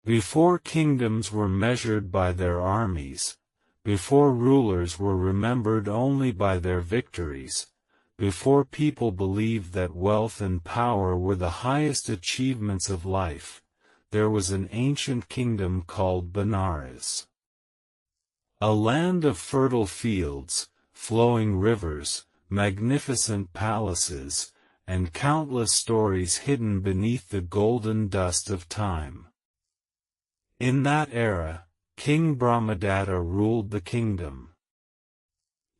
Before kingdoms were measured by their armies, before rulers were remembered only by their victories, before people believed that wealth and power were the highest achievements of life, there was an ancient kingdom called Benares. A land of fertile fields, flowing rivers, magnificent palaces, and countless stories hidden beneath the golden dust of time. In that era, King Brahmadatta ruled the kingdom.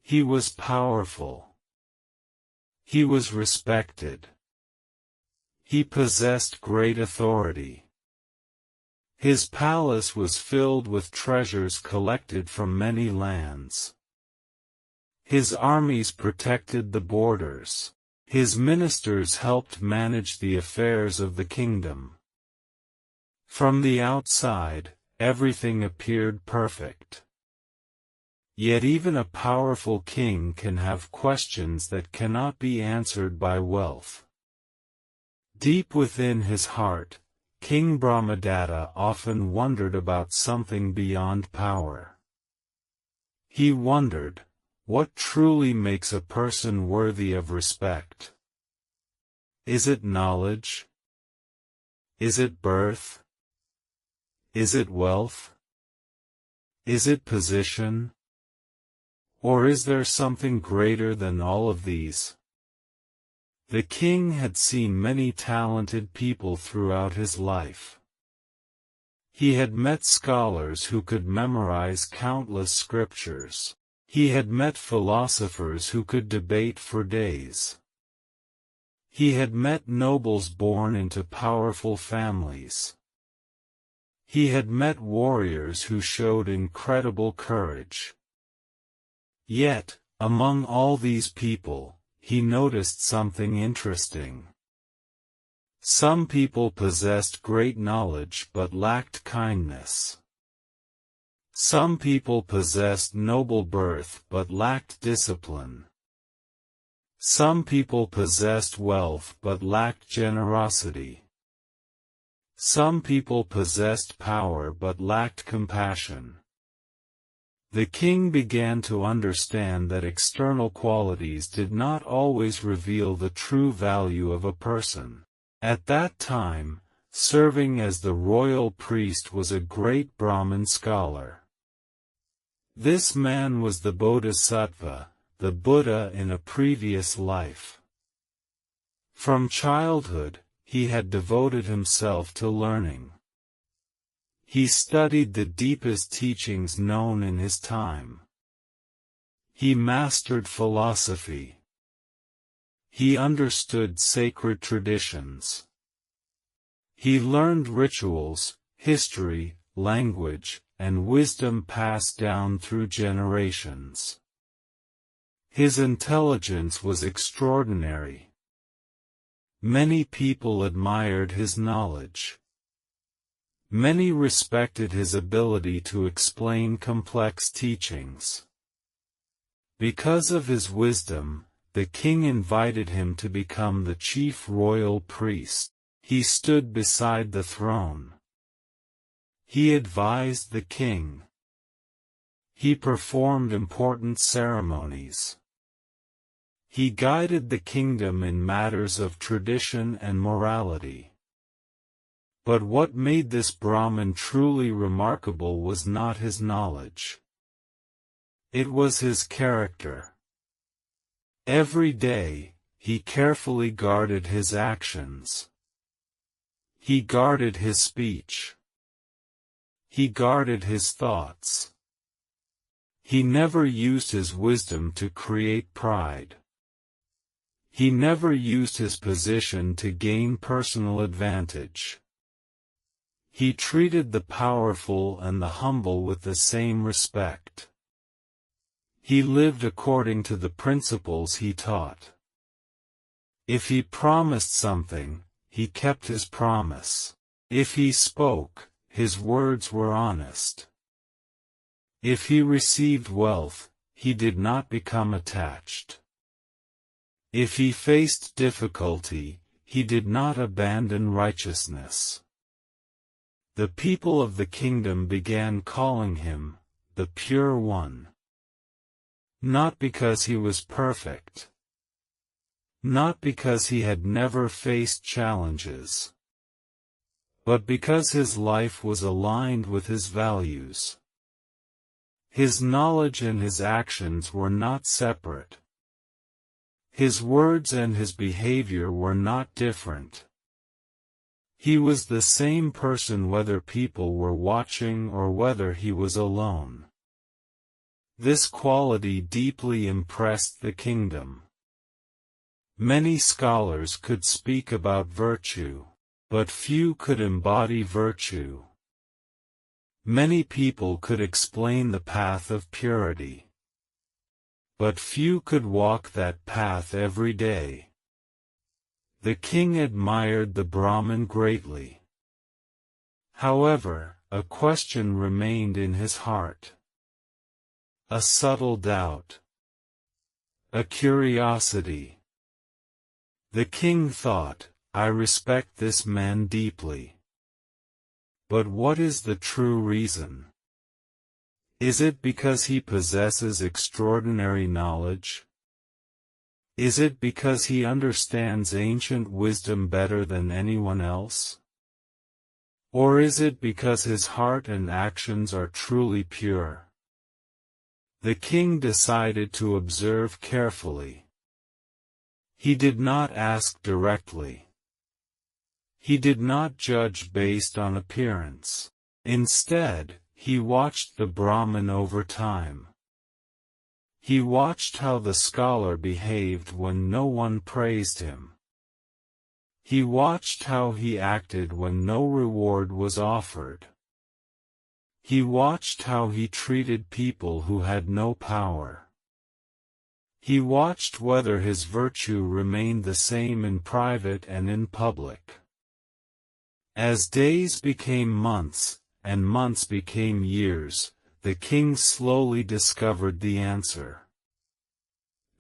He was powerful. He was respected. He possessed great authority. His palace was filled with treasures collected from many lands. His armies protected the borders. His ministers helped manage the affairs of the kingdom. From the outside, everything appeared perfect. Yet even a powerful king can have questions that cannot be answered by wealth. Deep within his heart, King Brahmadatta often wondered about something beyond power. He wondered, what truly makes a person worthy of respect? Is it knowledge? Is it birth? Is it wealth? Is it position? Or is there something greater than all of these? The king had seen many talented people throughout his life. He had met scholars who could memorize countless scriptures. He had met philosophers who could debate for days. He had met nobles born into powerful families. He had met warriors who showed incredible courage. Yet, among all these people, he noticed something interesting. Some people possessed great knowledge but lacked kindness. Some people possessed noble birth but lacked discipline. Some people possessed wealth but lacked generosity. Some people possessed power but lacked compassion. The king began to understand that external qualities did not always reveal the true value of a person. At that time, serving as the royal priest was a great Brahmin scholar. This man was the Bodhisattva, the Buddha in a previous life. From childhood, he had devoted himself to learning. He studied the deepest teachings known in his time. He mastered philosophy. He understood sacred traditions. He learned rituals, history, language, and wisdom passed down through generations. His intelligence was extraordinary. Many people admired his knowledge. Many respected his ability to explain complex teachings. Because of his wisdom, the king invited him to become the chief royal priest. He stood beside the throne. He advised the king. He performed important ceremonies. He guided the kingdom in matters of tradition and morality. But what made this Brahmin truly remarkable was not his knowledge. It was his character. Every day, he carefully guarded his actions. He guarded his speech. He guarded his thoughts. He never used his wisdom to create pride. He never used his position to gain personal advantage. He treated the powerful and the humble with the same respect. He lived according to the principles he taught. If he promised something, he kept his promise. If he spoke, his words were honest. If he received wealth, he did not become attached. If he faced difficulty, he did not abandon righteousness. The people of the kingdom began calling him the Pure One. Not because he was perfect. Not because he had never faced challenges. But because his life was aligned with his values. His knowledge and his actions were not separate. His words and his behavior were not different. He was the same person whether people were watching or whether he was alone. This quality deeply impressed the kingdom. Many scholars could speak about virtue, but few could embody virtue. Many people could explain the path of purity, but few could walk that path every day. The king admired the Brahmin greatly. However, a question remained in his heart. A subtle doubt. A curiosity. The king thought, I respect this man deeply. But what is the true reason? Is it because he possesses extraordinary knowledge? Is it because he understands ancient wisdom better than anyone else? Or is it because his heart and actions are truly pure? The king decided to observe carefully. He did not ask directly. He did not judge based on appearance. Instead, he watched the Brahmin over time. He watched how the scholar behaved when no one praised him. He watched how he acted when no reward was offered. He watched how he treated people who had no power. He watched whether his virtue remained the same in private and in public. As days became months, and months became years, the king slowly discovered the answer.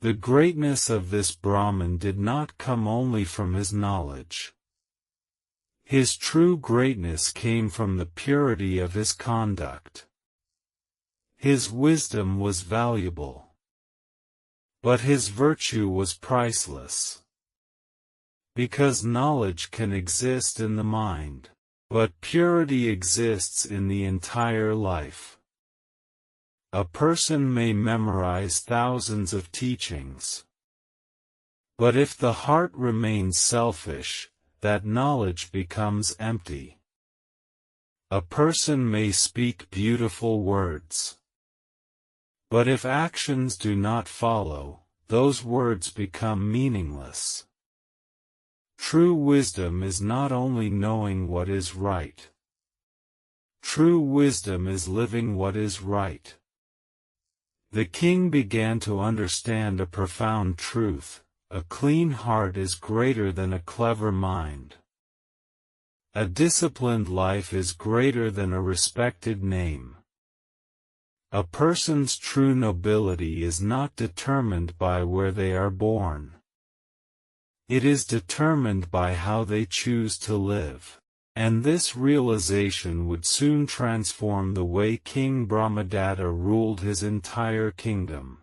The greatness of this Brahmin did not come only from his knowledge. His true greatness came from the purity of his conduct. His wisdom was valuable. But his virtue was priceless. Because knowledge can exist in the mind, but purity exists in the entire life. A person may memorize thousands of teachings. But if the heart remains selfish, that knowledge becomes empty. A person may speak beautiful words. But if actions do not follow, those words become meaningless. True wisdom is not only knowing what is right. True wisdom is living what is right. The king began to understand a profound truth: a clean heart is greater than a clever mind. A disciplined life is greater than a respected name. A person's true nobility is not determined by where they are born. It is determined by how they choose to live. And this realization would soon transform the way King Brahmadatta ruled his entire kingdom.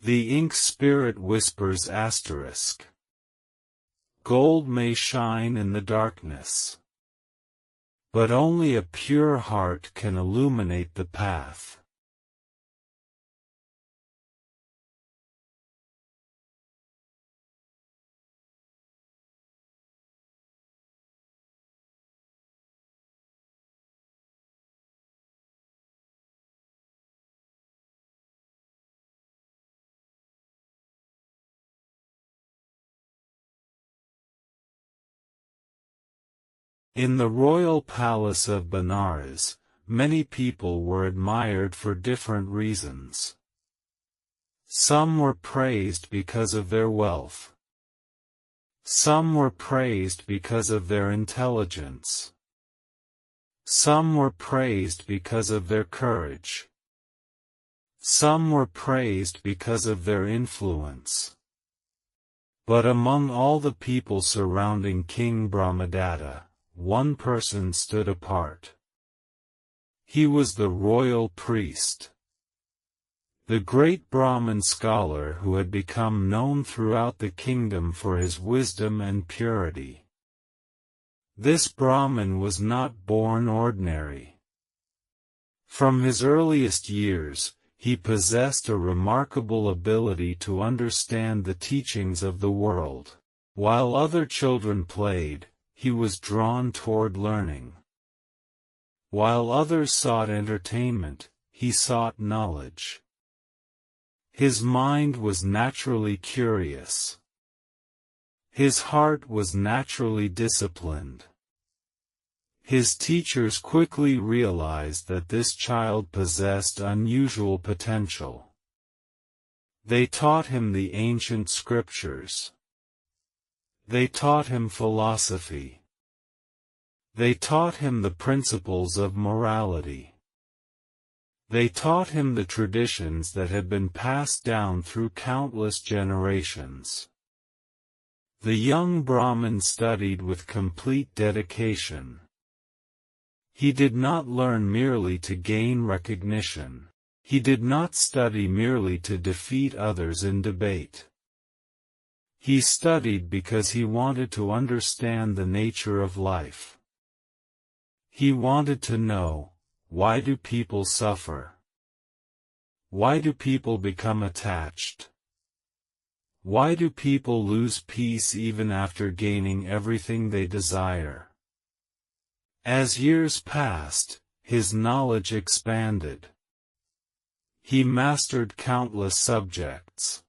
The ink spirit whispers asterisk. Gold may shine in the darkness. But only a pure heart can illuminate the path. In the royal palace of Benares, many people were admired for different reasons. Some were praised because of their wealth. Some were praised because of their intelligence. Some were praised because of their courage. Some were praised because of their influence. But among all the people surrounding King Brahmadatta, one person stood apart. He was the royal priest. The great Brahmin scholar who had become known throughout the kingdom for his wisdom and purity. This Brahmin was not born ordinary. From his earliest years, he possessed a remarkable ability to understand the teachings of the world. While other children played, he was drawn toward learning. While others sought entertainment, he sought knowledge. His mind was naturally curious. His heart was naturally disciplined. His teachers quickly realized that this child possessed unusual potential. They taught him the ancient scriptures. They taught him philosophy. They taught him the principles of morality. They taught him the traditions that had been passed down through countless generations. The young Brahmin studied with complete dedication. He did not learn merely to gain recognition. He did not study merely to defeat others in debate. He studied because he wanted to understand the nature of life. He wanted to know, why do people suffer? Why do people become attached? Why do people lose peace even after gaining everything they desire? As years passed, his knowledge expanded. He mastered countless subjects.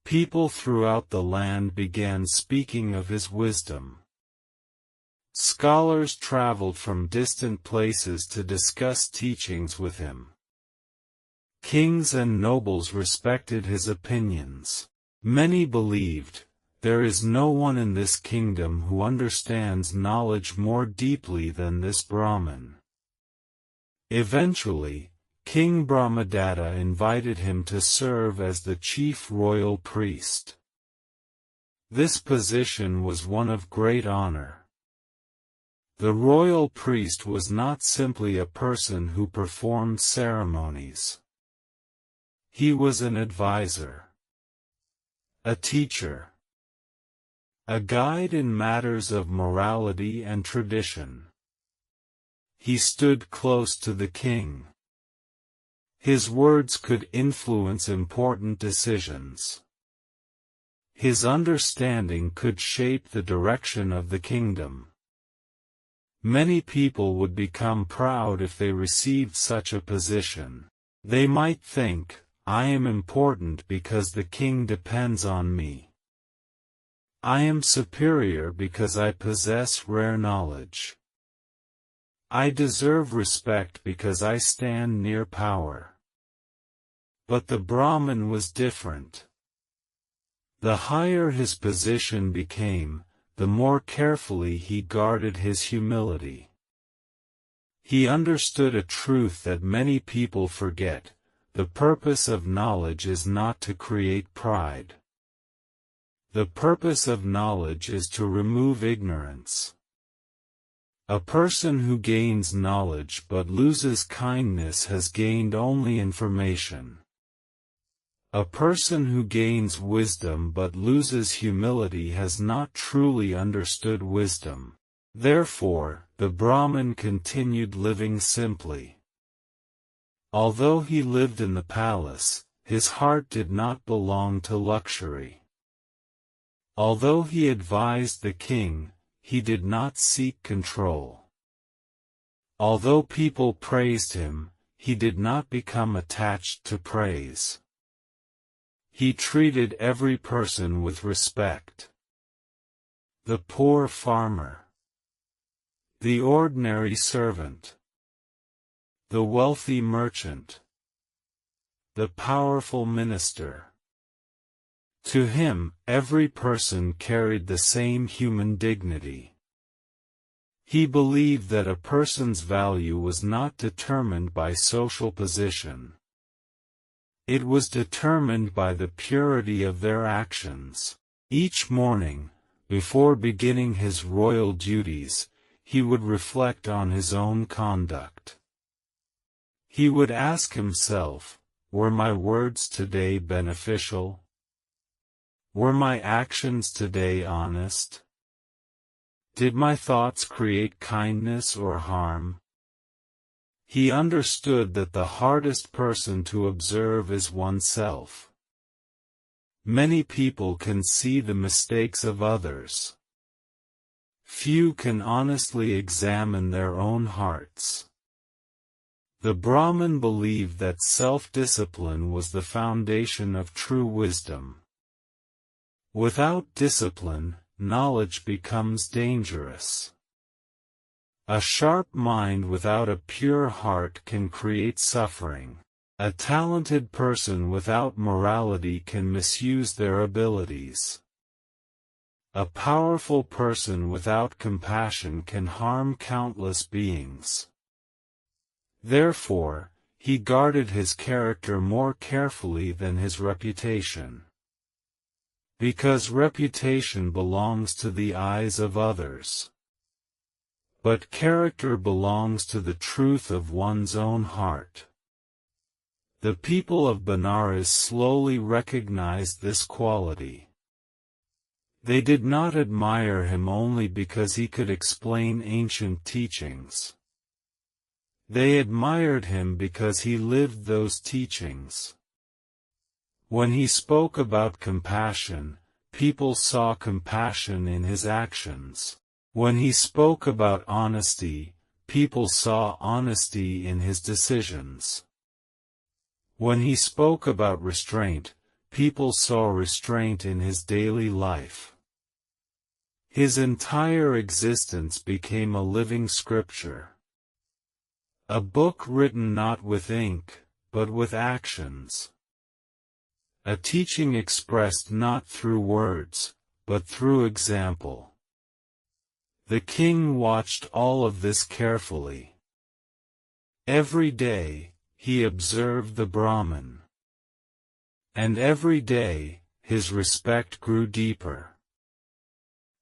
People throughout the land began speaking of his wisdom. Scholars traveled from distant places to discuss teachings with him. Kings and nobles respected his opinions. Many believed, there is no one in this kingdom who understands knowledge more deeply than this Brahmin. Eventually, King Brahmadatta invited him to serve as the chief royal priest. This position was one of great honor. The royal priest was not simply a person who performed ceremonies. He was an advisor, a teacher, a guide in matters of morality and tradition. He stood close to the king. His words could influence important decisions. His understanding could shape the direction of the kingdom. Many people would become proud if they received such a position. They might think, I am important because the king depends on me. I am superior because I possess rare knowledge. I deserve respect because I stand near power. But the Brahmin was different. The higher his position became, the more carefully he guarded his humility. He understood a truth that many people forget: the purpose of knowledge is not to create pride. The purpose of knowledge is to remove ignorance. A person who gains knowledge but loses kindness has gained only information. A person who gains wisdom but loses humility has not truly understood wisdom. Therefore, the Brahmin continued living simply. Although he lived in the palace, his heart did not belong to luxury. Although he advised the king, he did not seek control. Although people praised him, he did not become attached to praise. He treated every person with respect. The poor farmer, the ordinary servant, the wealthy merchant, the powerful minister. To him, every person carried the same human dignity. He believed that a person's value was not determined by social position. It was determined by the purity of their actions. Each morning, before beginning his royal duties, he would reflect on his own conduct. He would ask himself, were my words today beneficial? Were my actions today honest? Did my thoughts create kindness or harm? He understood that the hardest person to observe is oneself. Many people can see the mistakes of others. Few can honestly examine their own hearts. The Brahmin believed that self-discipline was the foundation of true wisdom. Without discipline, knowledge becomes dangerous. A sharp mind without a pure heart can create suffering. A talented person without morality can misuse their abilities. A powerful person without compassion can harm countless beings. Therefore, he guarded his character more carefully than his reputation. Because reputation belongs to the eyes of others. But character belongs to the truth of one's own heart. The people of Benares slowly recognized this quality. They did not admire him only because he could explain ancient teachings. They admired him because he lived those teachings. When he spoke about compassion, people saw compassion in his actions. When he spoke about honesty, people saw honesty in his decisions. When he spoke about restraint, people saw restraint in his daily life. His entire existence became a living scripture. A book written not with ink, but with actions. A teaching expressed not through words, but through example. The king watched all of this carefully. Every day, he observed the Brahmin. And every day, his respect grew deeper.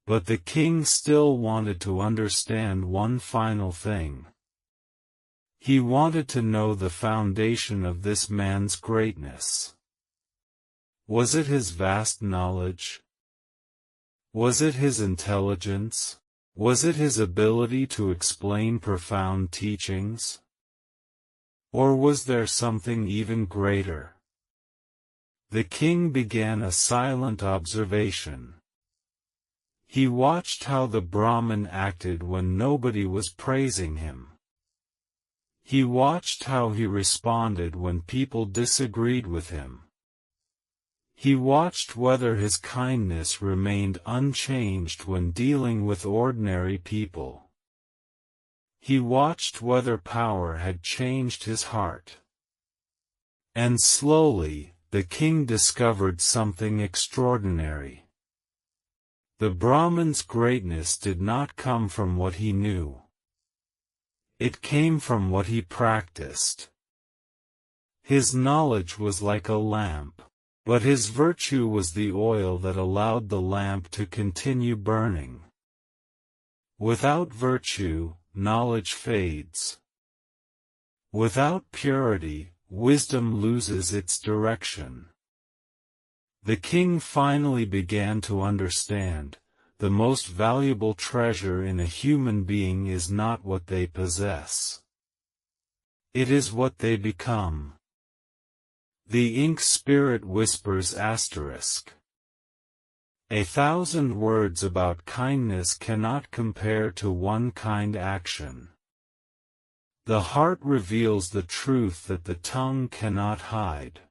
But the king still wanted to understand one final thing. He wanted to know the foundation of this man's greatness. Was it his vast knowledge? Was it his intelligence? Was it his ability to explain profound teachings? Or was there something even greater? The king began a silent observation. He watched how the Brahmin acted when nobody was praising him. He watched how he responded when people disagreed with him. He watched whether his kindness remained unchanged when dealing with ordinary people. He watched whether power had changed his heart. And slowly, the king discovered something extraordinary. The Brahmin's greatness did not come from what he knew. It came from what he practiced. His knowledge was like a lamp, but his virtue was the oil that allowed the lamp to continue burning. Without virtue, knowledge fades. Without purity, wisdom loses its direction. The king finally began to understand. The most valuable treasure in a human being is not what they possess. It is what they become. The ink spirit whispers asterisk. 1,000 words about kindness cannot compare to one kind action. The heart reveals the truth that the tongue cannot hide.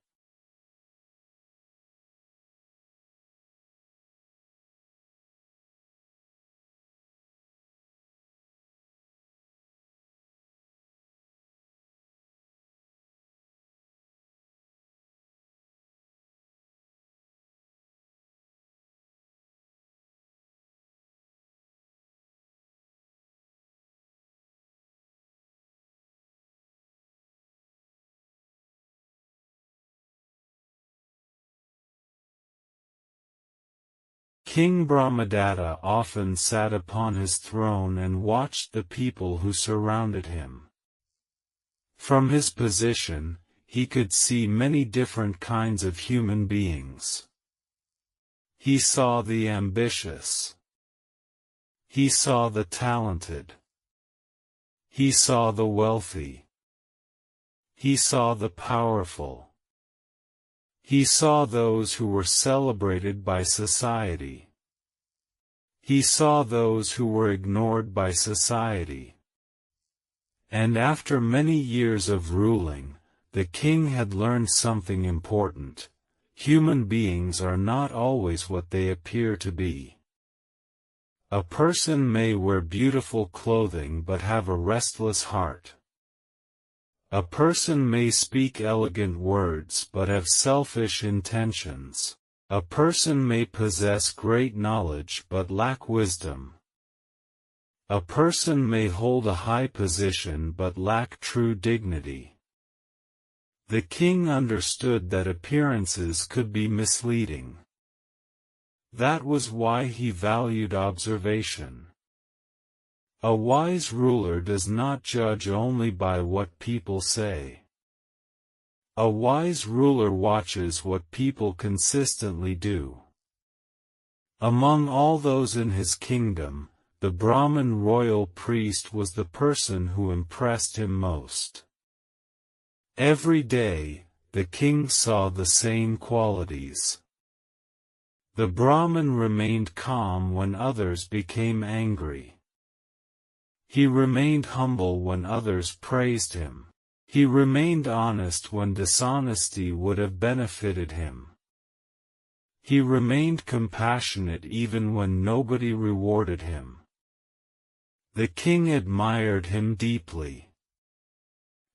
King Brahmadatta often sat upon his throne and watched the people who surrounded him. From his position, he could see many different kinds of human beings. He saw the ambitious. He saw the talented. He saw the wealthy. He saw the powerful. He saw those who were celebrated by society. He saw those who were ignored by society. And after many years of ruling, the king had learned something important. Human beings are not always what they appear to be. A person may wear beautiful clothing but have a restless heart. A person may speak elegant words but have selfish intentions. A person may possess great knowledge but lack wisdom. A person may hold a high position but lack true dignity. The king understood that appearances could be misleading. That was why he valued observation. A wise ruler does not judge only by what people say. A wise ruler watches what people consistently do. Among all those in his kingdom, the Brahmin royal priest was the person who impressed him most. Every day, the king saw the same qualities. The Brahmin remained calm when others became angry. He remained humble when others praised him. He remained honest when dishonesty would have benefited him. He remained compassionate even when nobody rewarded him. The king admired him deeply.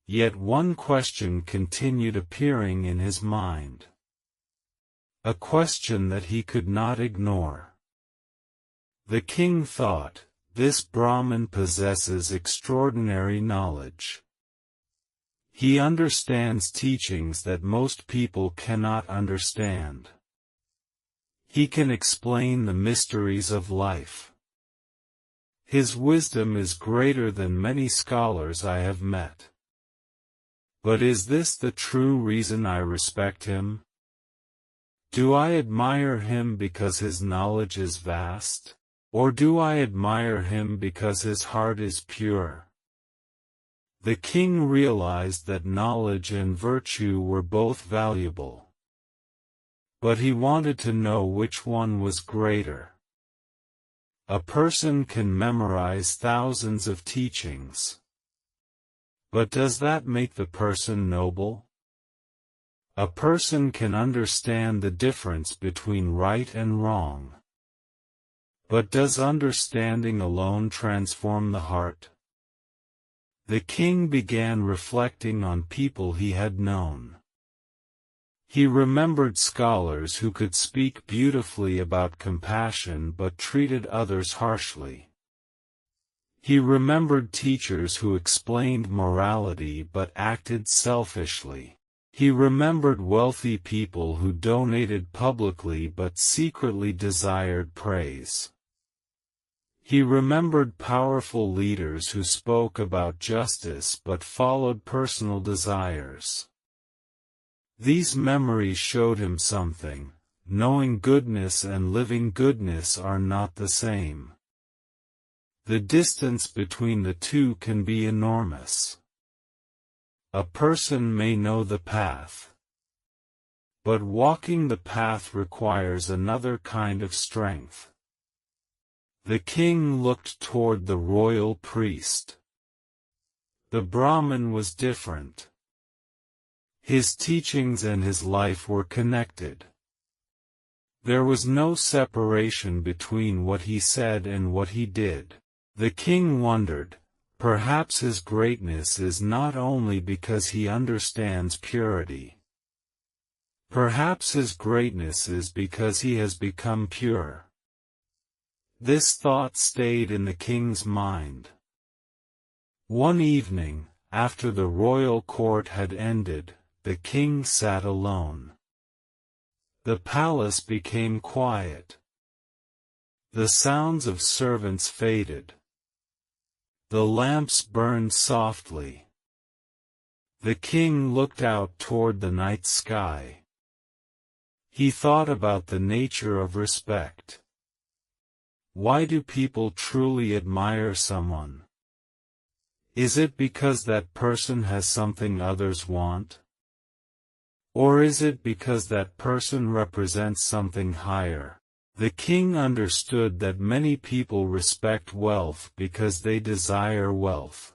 Yet one question continued appearing in his mind. A question that he could not ignore. The king thought, "This Brahmin possesses extraordinary knowledge. He understands teachings that most people cannot understand. He can explain the mysteries of life. His wisdom is greater than many scholars I have met. But is this the true reason I respect him? Do I admire him because his knowledge is vast? Or do I admire him because his heart is pure?" The king realized that knowledge and virtue were both valuable. But he wanted to know which one was greater. A person can memorize thousands of teachings. But does that make the person noble? A person can understand the difference between right and wrong. But does understanding alone transform the heart? The king began reflecting on people he had known. He remembered scholars who could speak beautifully about compassion but treated others harshly. He remembered teachers who explained morality but acted selfishly. He remembered wealthy people who donated publicly but secretly desired praise. He remembered powerful leaders who spoke about justice but followed personal desires. These memories showed him something: knowing goodness and living goodness are not the same. The distance between the two can be enormous. A person may know the path, but walking the path requires another kind of strength. The king looked toward the royal priest. The Brahmin was different. His teachings and his life were connected. There was no separation between what he said and what he did. The king wondered, perhaps his greatness is not only because he understands purity. Perhaps his greatness is because he has become pure. This thought stayed in the king's mind. One evening, after the royal court had ended, the king sat alone. The palace became quiet. The sounds of servants faded. The lamps burned softly. The king looked out toward the night sky. He thought about the nature of respect. Why do people truly admire someone? Is it because that person has something others want? Or is it because that person represents something higher? The king understood that many people respect wealth because they desire wealth.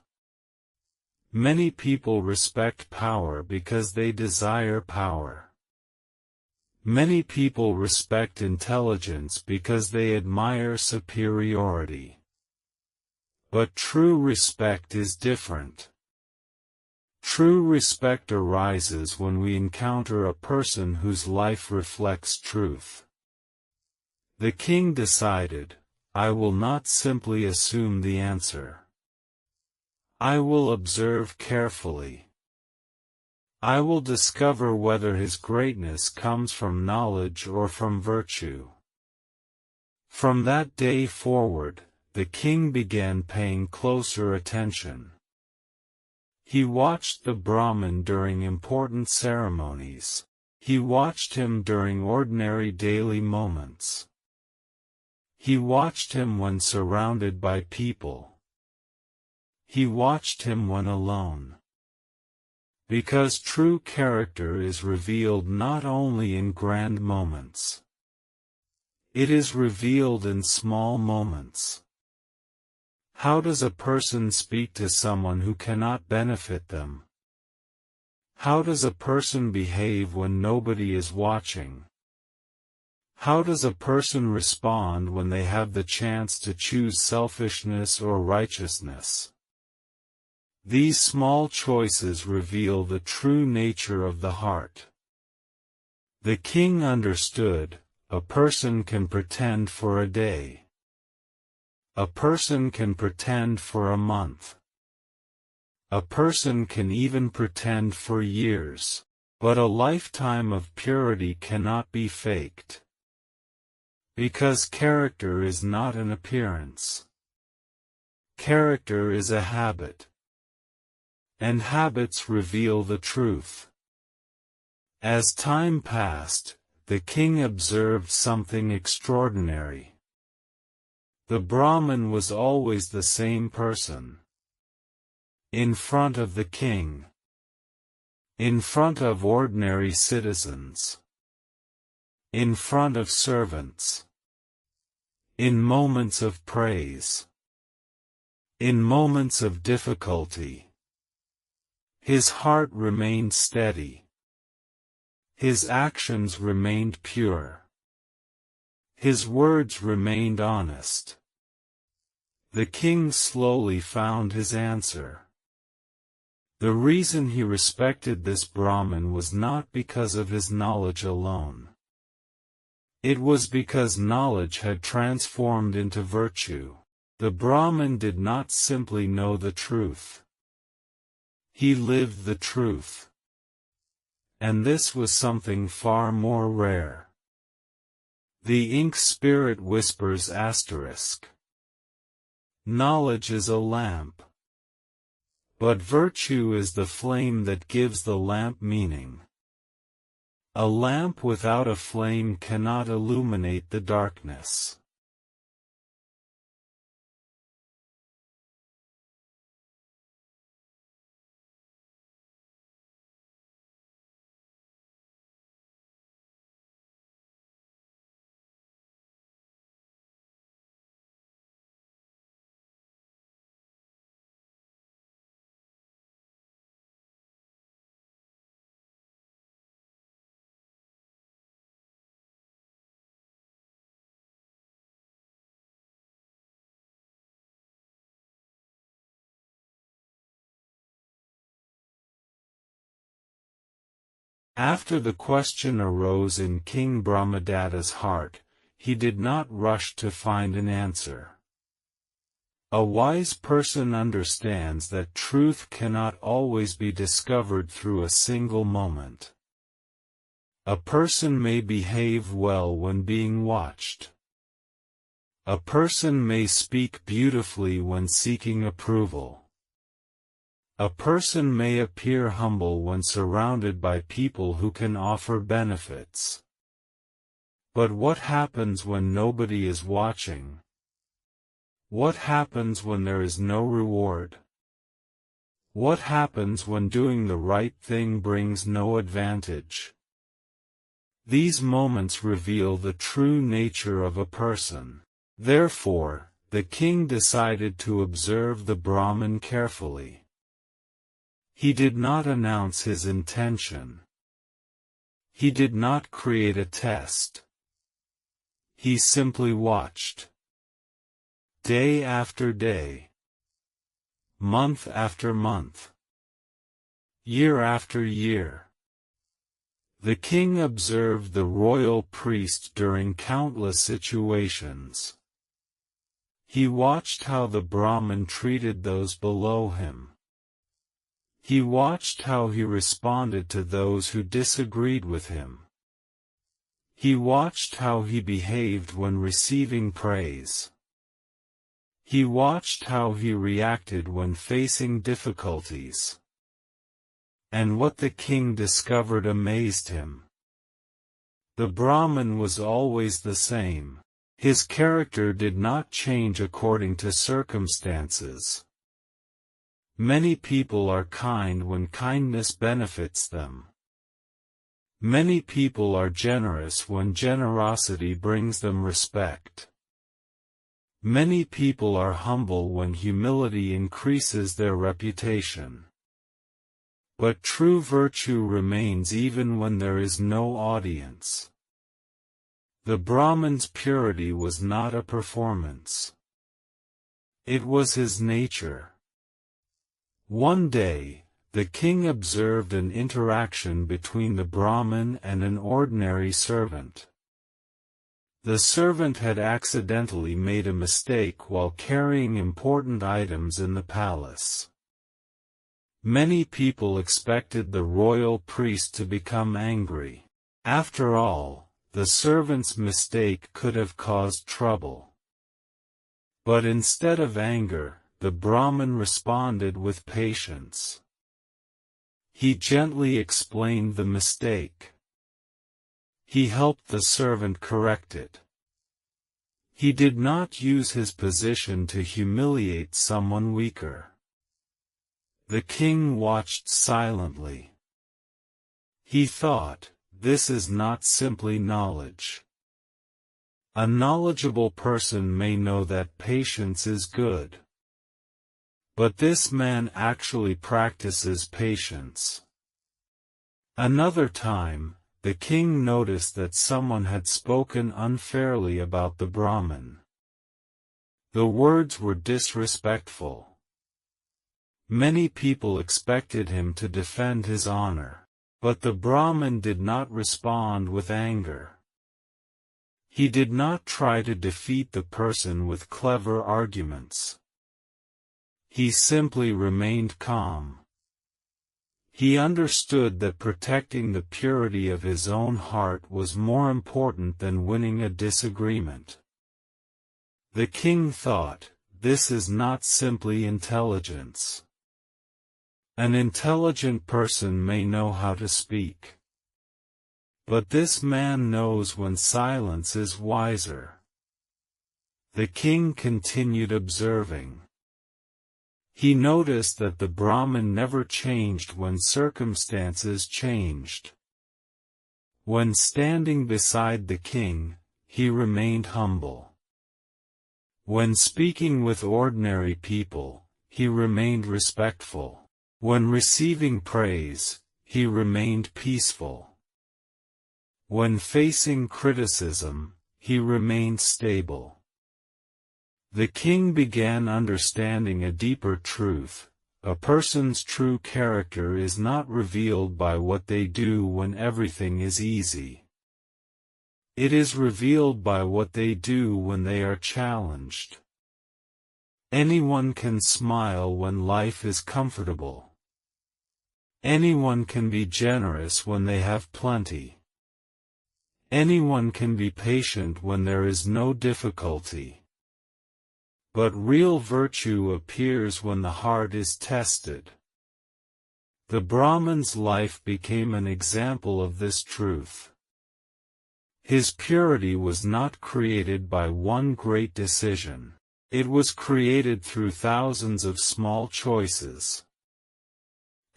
Many people respect power because they desire power. Many people respect intelligence because they admire superiority. But true respect is different. True respect arises when we encounter a person whose life reflects truth. The king decided, I will not simply assume the answer. I will observe carefully. I will discover whether his greatness comes from knowledge or from virtue. From that day forward, the king began paying closer attention. He watched the Brahmin during important ceremonies. He watched him during ordinary daily moments. He watched him when surrounded by people. He watched him when alone. Because true character is revealed not only in grand moments. It is revealed in small moments. How does a person speak to someone who cannot benefit them? How does a person behave when nobody is watching? How does a person respond when they have the chance to choose selfishness or righteousness? These small choices reveal the true nature of the heart. The king understood, a person can pretend for a day. A person can pretend for a month. A person can even pretend for years, but a lifetime of purity cannot be faked. Because character is not an appearance. Character is a habit. And habits reveal the truth. As time passed, the king observed something extraordinary. The Brahmin was always the same person. In front of the king. In front of ordinary citizens. In front of servants. In moments of praise. In moments of difficulty. His heart remained steady. His actions remained pure. His words remained honest. The king slowly found his answer. The reason he respected this Brahmin was not because of his knowledge alone. It was because knowledge had transformed into virtue. The Brahmin did not simply know the truth. He lived the truth. And this was something far more rare. The ink spirit whispers asterisk. Knowledge is a lamp. But virtue is the flame that gives the lamp meaning. A lamp without a flame cannot illuminate the darkness. After the question arose in King Brahmadatta's heart, he did not rush to find an answer. A wise person understands that truth cannot always be discovered through a single moment. A person may behave well when being watched. A person may speak beautifully when seeking approval. A person may appear humble when surrounded by people who can offer benefits. But what happens when nobody is watching? What happens when there is no reward? What happens when doing the right thing brings no advantage? These moments reveal the true nature of a person. Therefore, the king decided to observe the Brahmin carefully. He did not announce his intention. He did not create a test. He simply watched. Day after day. Month after month. Year after year. The king observed the royal priest during countless situations. He watched how the Brahmin treated those below him. He watched how he responded to those who disagreed with him. He watched how he behaved when receiving praise. He watched how he reacted when facing difficulties. And what the king discovered amazed him. The Brahmin was always the same. His character did not change according to circumstances. Many people are kind when kindness benefits them. Many people are generous when generosity brings them respect. Many people are humble when humility increases their reputation. But true virtue remains even when there is no audience. The Brahmin's purity was not a performance. It was his nature. One day, the king observed an interaction between the Brahmin and an ordinary servant. The servant had accidentally made a mistake while carrying important items in the palace. Many people expected the royal priest to become angry. After all, the servant's mistake could have caused trouble. But instead of anger, the Brahmin responded with patience. He gently explained the mistake. He helped the servant correct it. He did not use his position to humiliate someone weaker. The king watched silently. He thought, this is not simply knowledge. A knowledgeable person may know that patience is good. But this man actually practices patience. Another time, the king noticed that someone had spoken unfairly about the Brahmin. The words were disrespectful. Many people expected him to defend his honor, but the Brahmin did not respond with anger. He did not try to defeat the person with clever arguments. He simply remained calm. He understood that protecting the purity of his own heart was more important than winning a disagreement. The king thought, this is not simply intelligence. An intelligent person may know how to speak. But this man knows when silence is wiser. The king continued observing. He noticed that the Brahmin never changed when circumstances changed. When standing beside the king, he remained humble. When speaking with ordinary people, he remained respectful. When receiving praise, he remained peaceful. When facing criticism, he remained stable. The king began understanding a deeper truth. A person's true character is not revealed by what they do when everything is easy. It is revealed by what they do when they are challenged. Anyone can smile when life is comfortable. Anyone can be generous when they have plenty. Anyone can be patient when there is no difficulty. But real virtue appears when the heart is tested. The Brahmin's life became an example of this truth. His purity was not created by one great decision. It was created through thousands of small choices.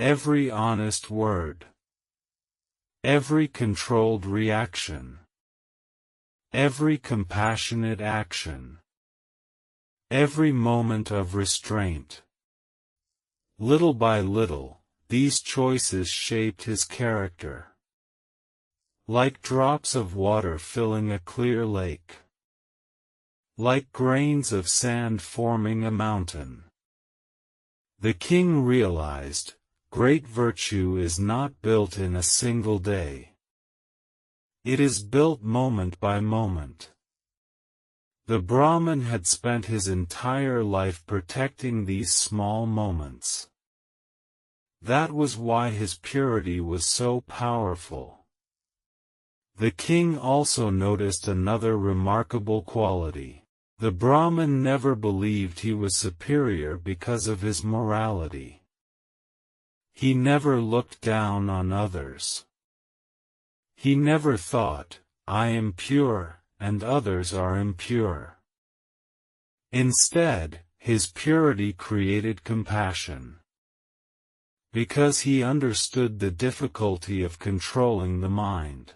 Every honest word, every controlled reaction, every compassionate action, every moment of restraint. Little by little, these choices shaped his character. Like drops of water filling a clear lake. Like grains of sand forming a mountain. The king realized, great virtue is not built in a single day. It is built moment by moment. The Brahmin had spent his entire life protecting these small moments. That was why his purity was so powerful. The king also noticed another remarkable quality. The Brahmin never believed he was superior because of his morality. He never looked down on others. He never thought, I am pure, and others are impure. Instead, his purity created compassion. Because he understood the difficulty of controlling the mind.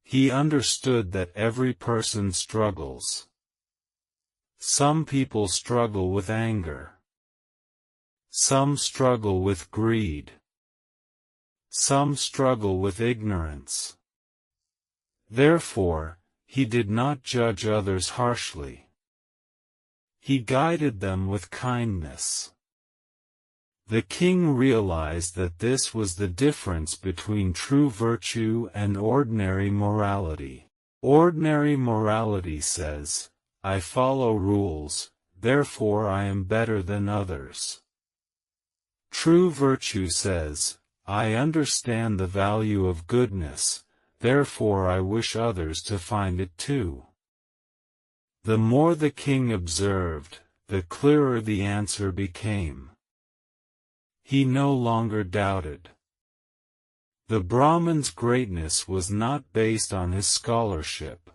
He understood that every person struggles. Some people struggle with anger. Some struggle with greed. Some struggle with ignorance. Therefore, he did not judge others harshly. He guided them with kindness. The king realized that this was the difference between true virtue and ordinary morality. Ordinary morality says, I follow rules, therefore I am better than others. True virtue says, I understand the value of goodness, therefore I wish others to find it too. The more the king observed, the clearer the answer became. He no longer doubted. The Brahmin's greatness was not based on his scholarship.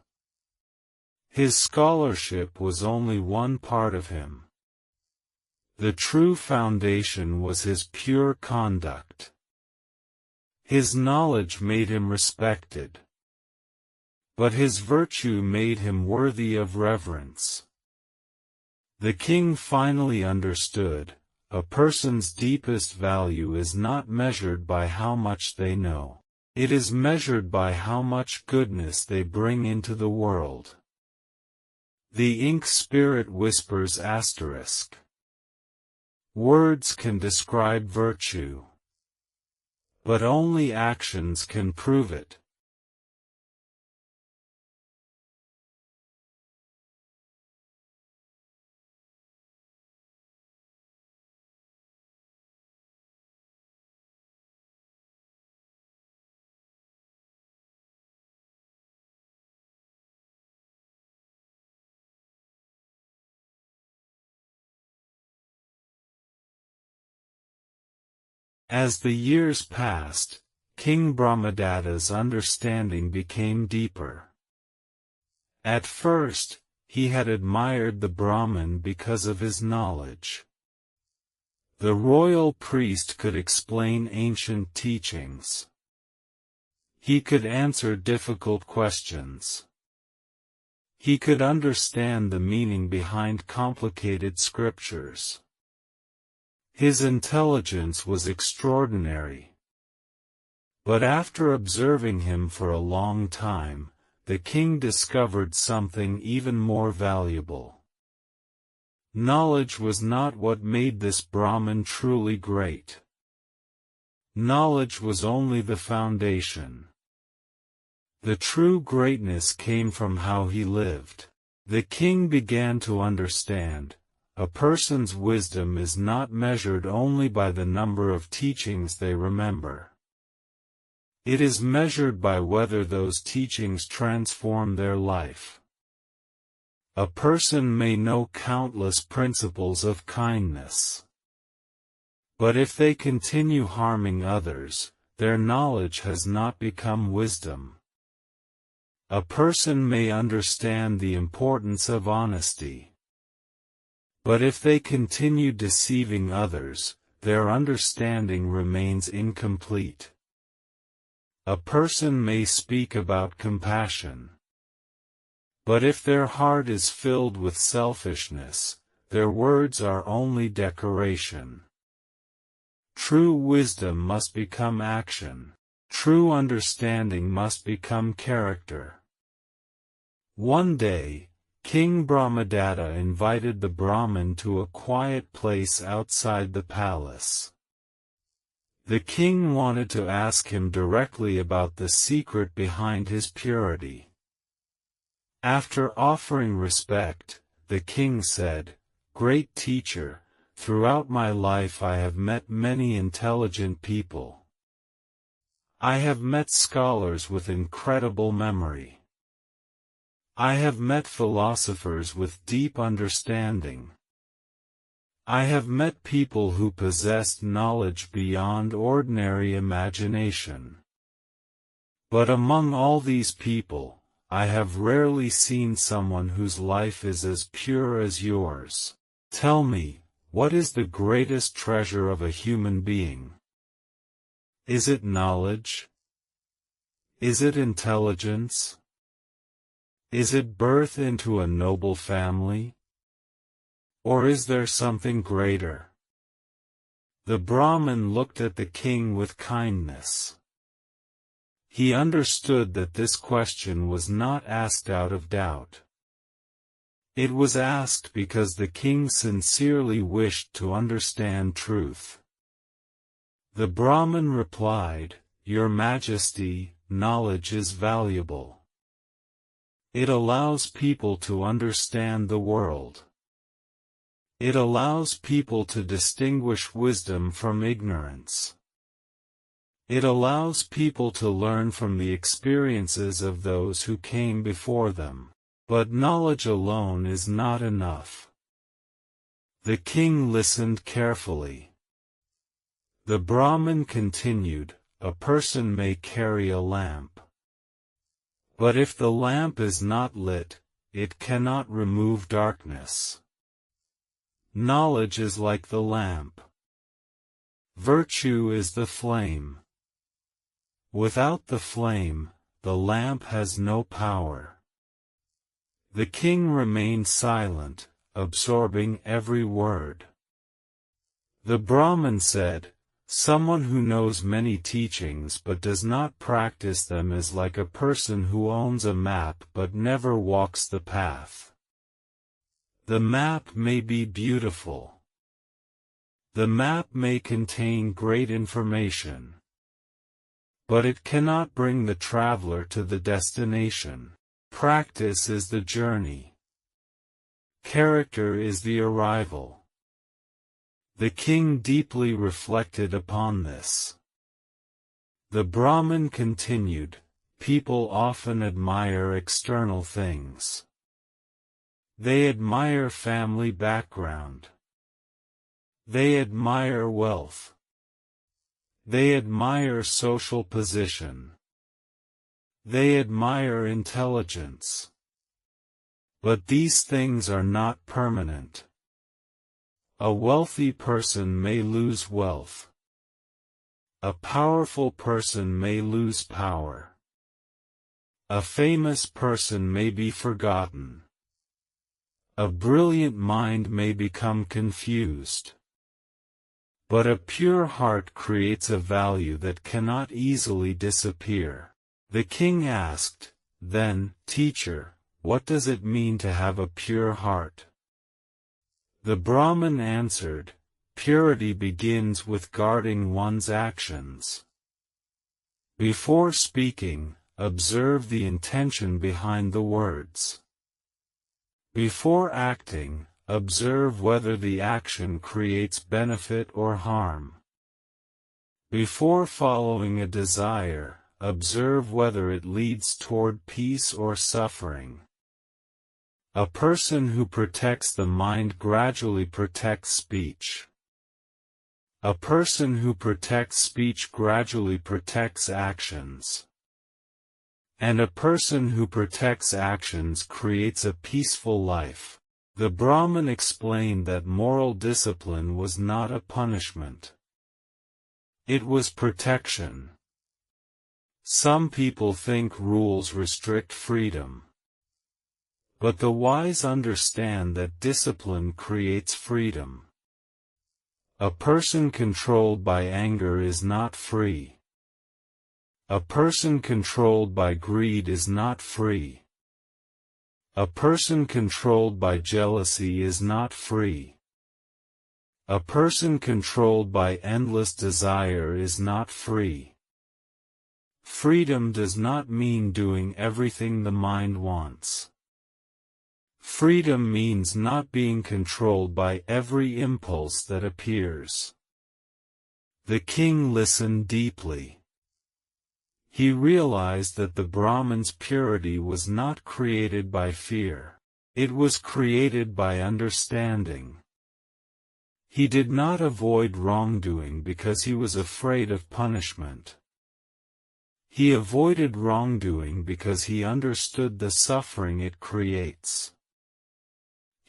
His scholarship was only one part of him. The true foundation was his pure conduct. His knowledge made him respected. But his virtue made him worthy of reverence. The king finally understood, a person's deepest value is not measured by how much they know. It is measured by how much goodness they bring into the world. The ink spirit whispers asterisk. Words can describe virtue. But only actions can prove it. As the years passed, King Brahmadatta's understanding became deeper. At first, he had admired the Brahmin because of his knowledge. The royal priest could explain ancient teachings. He could answer difficult questions. He could understand the meaning behind complicated scriptures. His intelligence was extraordinary. But after observing him for a long time, the king discovered something even more valuable. Knowledge was not what made this Brahmin truly great. Knowledge was only the foundation. The true greatness came from how he lived. The king began to understand, a person's wisdom is not measured only by the number of teachings they remember. It is measured by whether those teachings transform their life. A person may know countless principles of kindness. But if they continue harming others, their knowledge has not become wisdom. A person may understand the importance of honesty. But if they continue deceiving others, their understanding remains incomplete. A person may speak about compassion. But if their heart is filled with selfishness, their words are only decoration. True wisdom must become action. True understanding must become character. One day, King Brahmadatta invited the Brahmin to a quiet place outside the palace. The king wanted to ask him directly about the secret behind his purity. After offering respect, the king said, "Great teacher, throughout my life I have met many intelligent people. I have met scholars with incredible memory. I have met philosophers with deep understanding. I have met people who possessed knowledge beyond ordinary imagination. But among all these people, I have rarely seen someone whose life is as pure as yours. Tell me, what is the greatest treasure of a human being? Is it knowledge? Is it intelligence? Is it birth into a noble family? Or is there something greater?" The Brahmin looked at the king with kindness. He understood that this question was not asked out of doubt. It was asked because the king sincerely wished to understand truth. The Brahmin replied, "Your Majesty, knowledge is valuable. It allows people to understand the world. It allows people to distinguish wisdom from ignorance. It allows people to learn from the experiences of those who came before them. But knowledge alone is not enough." The king listened carefully. The Brahmin continued, "A person may carry a lamp. But if the lamp is not lit, it cannot remove darkness. Knowledge is like the lamp. Virtue is the flame. Without the flame, the lamp has no power." The king remained silent, absorbing every word. The Brahmin said, "Someone who knows many teachings but does not practice them is like a person who owns a map but never walks the path. The map may be beautiful. The map may contain great information. But it cannot bring the traveler to the destination. Practice is the journey. Character is the arrival." The king deeply reflected upon this. The Brahmin continued, "People often admire external things. They admire family background. They admire wealth. They admire social position. They admire intelligence. But these things are not permanent. A wealthy person may lose wealth. A powerful person may lose power. A famous person may be forgotten. A brilliant mind may become confused. But a pure heart creates a value that cannot easily disappear." The king asked, "Then, teacher, what does it mean to have a pure heart?" The Brahmin answered, "Purity begins with guarding one's actions. Before speaking, observe the intention behind the words. Before acting, observe whether the action creates benefit or harm. Before following a desire, observe whether it leads toward peace or suffering. A person who protects the mind gradually protects speech. A person who protects speech gradually protects actions. And a person who protects actions creates a peaceful life. The Brahmin explained that moral discipline was not a punishment. It was protection. Some people think rules restrict freedom. But the wise understand that discipline creates freedom. A person controlled by anger is not free. A person controlled by greed is not free. A person controlled by jealousy is not free. A person controlled by endless desire is not free. Freedom does not mean doing everything the mind wants. Freedom means not being controlled by every impulse that appears. The king listened deeply. He realized that the Brahmin's purity was not created by fear. It was created by understanding. He did not avoid wrongdoing because he was afraid of punishment. He avoided wrongdoing because he understood the suffering it creates.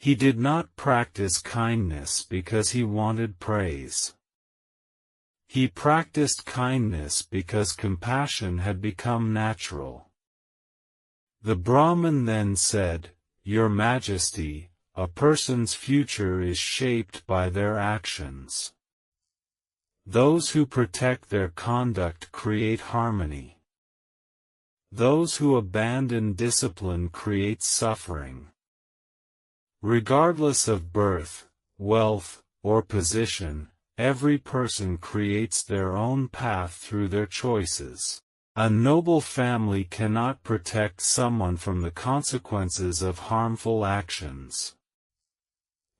He did not practice kindness because he wanted praise. He practiced kindness because compassion had become natural. The Brahmin then said, "Your Majesty, a person's future is shaped by their actions. Those who protect their conduct create harmony. Those who abandon discipline create suffering. Regardless of birth, wealth, or position, every person creates their own path through their choices. A noble family cannot protect someone from the consequences of harmful actions.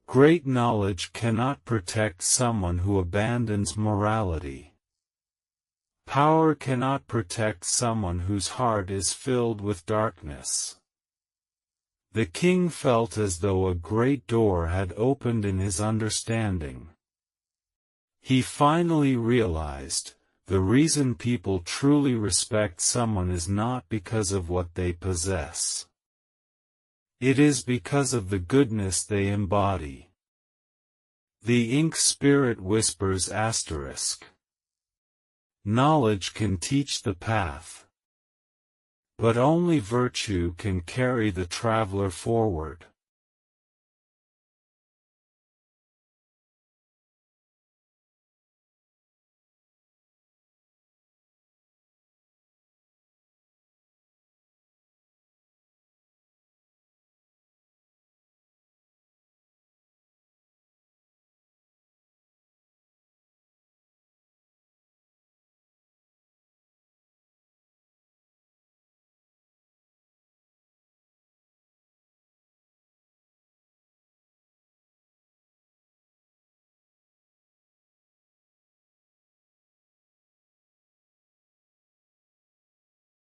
Great knowledge cannot protect someone who abandons morality. Power cannot protect someone whose heart is filled with darkness." The king felt as though a great door had opened in his understanding. He finally realized, the reason people truly respect someone is not because of what they possess. It is because of the goodness they embody. The ink spirit whispers asterisk. Knowledge can teach the path. But only virtue can carry the traveler forward.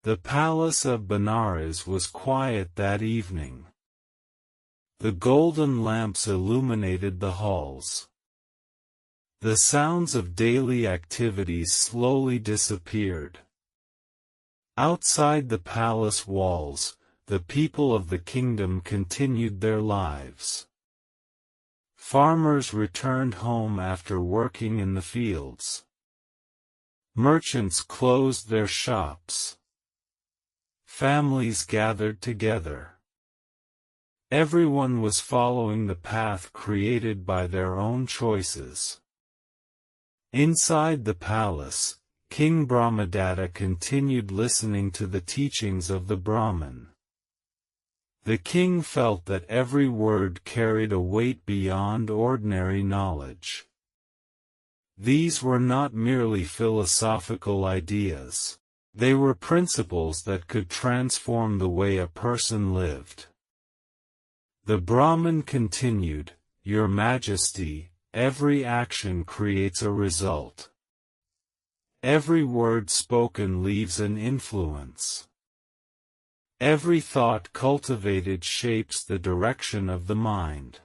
The palace of Benares was quiet that evening. The golden lamps illuminated the halls. The sounds of daily activities slowly disappeared. Outside the palace walls, the people of the kingdom continued their lives. Farmers returned home after working in the fields. Merchants closed their shops. Families gathered together. Everyone was following the path created by their own choices. Inside the palace, King Brahmadatta continued listening to the teachings of the Brahmin. The king felt that every word carried a weight beyond ordinary knowledge. These were not merely philosophical ideas. They were principles that could transform the way a person lived. The Brahmin continued, "Your Majesty, every action creates a result. Every word spoken leaves an influence. Every thought cultivated shapes the direction of the mind.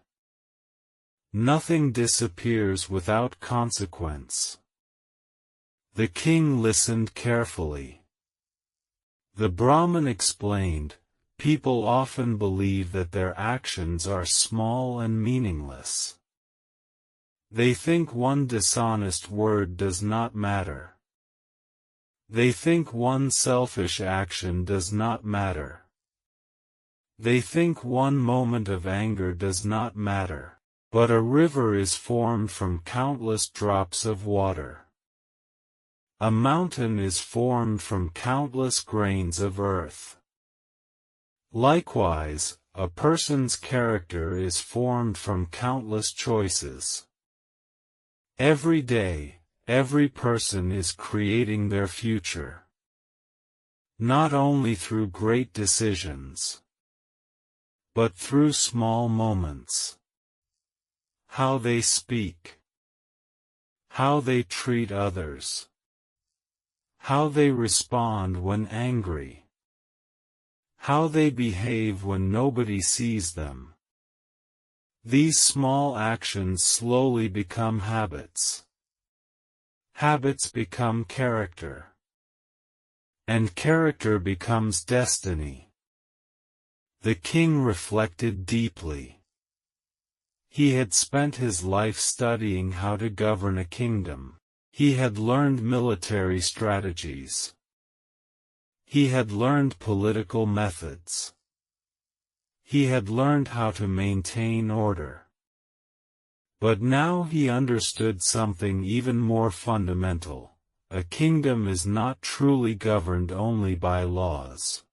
Nothing disappears without consequence. The king listened carefully. The Brahmin explained, people often believe that their actions are small and meaningless. They think one dishonest word does not matter. They think one selfish action does not matter. They think one moment of anger does not matter. But a river is formed from countless drops of water. A mountain is formed from countless grains of earth. Likewise, a person's character is formed from countless choices. Every day, every person is creating their future. Not only through great decisions, but through small moments. How they speak. How they treat others. How they respond when angry. How they behave when nobody sees them. These small actions slowly become habits. Habits become character. And character becomes destiny. The king reflected deeply. He had spent his life studying how to govern a kingdom. He had learned military strategies. He had learned political methods. He had learned how to maintain order. But now he understood something even more fundamental. A kingdom is not truly governed only by laws.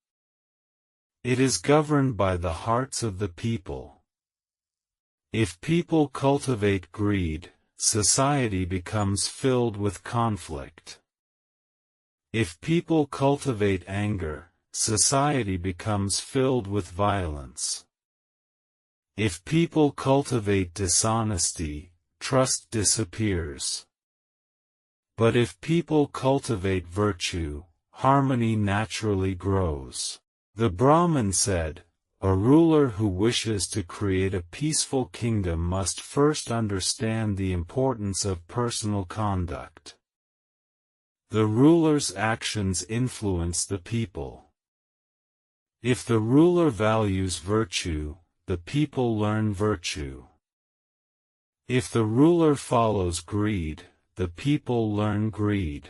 It is governed by the hearts of the people. If people cultivate greed, society becomes filled with conflict. If people cultivate anger, society becomes filled with violence. If people cultivate dishonesty, trust disappears. But if people cultivate virtue, harmony naturally grows. The Brahmin said, a ruler who wishes to create a peaceful kingdom must first understand the importance of personal conduct. The ruler's actions influence the people. If the ruler values virtue, the people learn virtue. If the ruler follows greed, the people learn greed.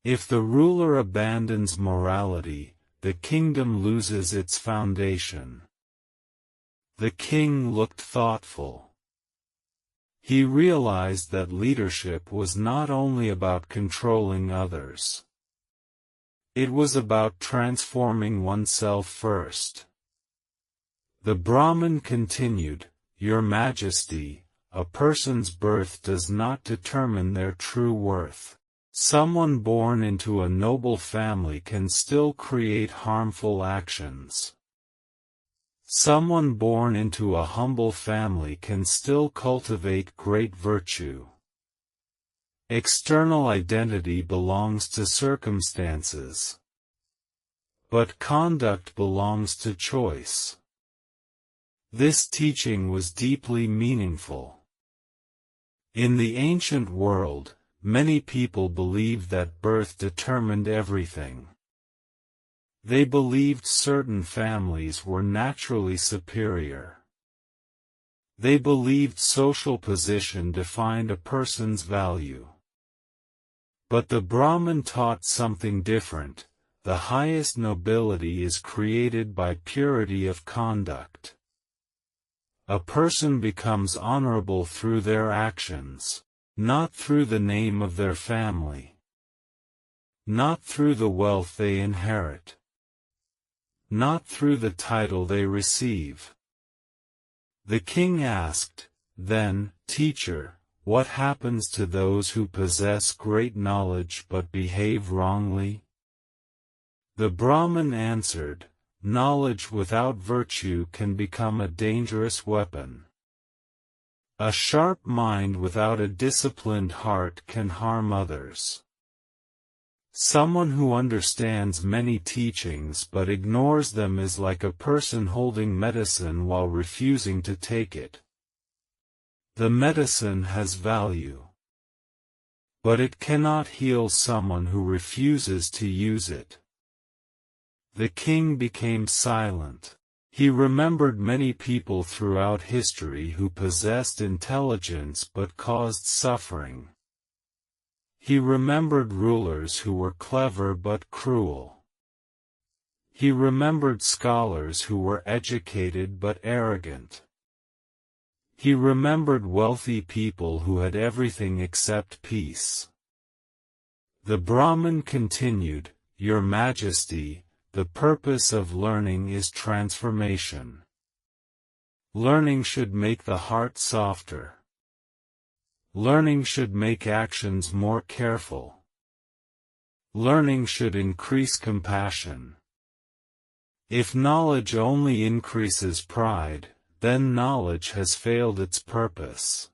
If the ruler abandons morality, the kingdom loses its foundation. The king looked thoughtful. He realized that leadership was not only about controlling others. It was about transforming oneself first. The Brahmin continued, Your Majesty, a person's birth does not determine their true worth. Someone born into a noble family can still create harmful actions. Someone born into a humble family can still cultivate great virtue. External identity belongs to circumstances. But conduct belongs to choice. This teaching was deeply meaningful. In the ancient world, many people believed that birth determined everything. They believed certain families were naturally superior. They believed social position defined a person's value. But the Brahmin taught something different. The highest nobility is created by purity of conduct. A person becomes honorable through their actions, not through the name of their family, not through the wealth they inherit, not through the title they receive. The king asked, then, Teacher, what happens to those who possess great knowledge but behave wrongly? The Brahmin answered, knowledge without virtue can become a dangerous weapon. A sharp mind without a disciplined heart can harm others. Someone who understands many teachings but ignores them is like a person holding medicine while refusing to take it. The medicine has value, but it cannot heal someone who refuses to use it. The king became silent. He remembered many people throughout history who possessed intelligence but caused suffering. He remembered rulers who were clever but cruel. He remembered scholars who were educated but arrogant. He remembered wealthy people who had everything except peace. The Brahmin continued, "Your Majesty, the purpose of learning is transformation. Learning should make the heart softer. Learning should make actions more careful. Learning should increase compassion. If knowledge only increases pride, then knowledge has failed its purpose."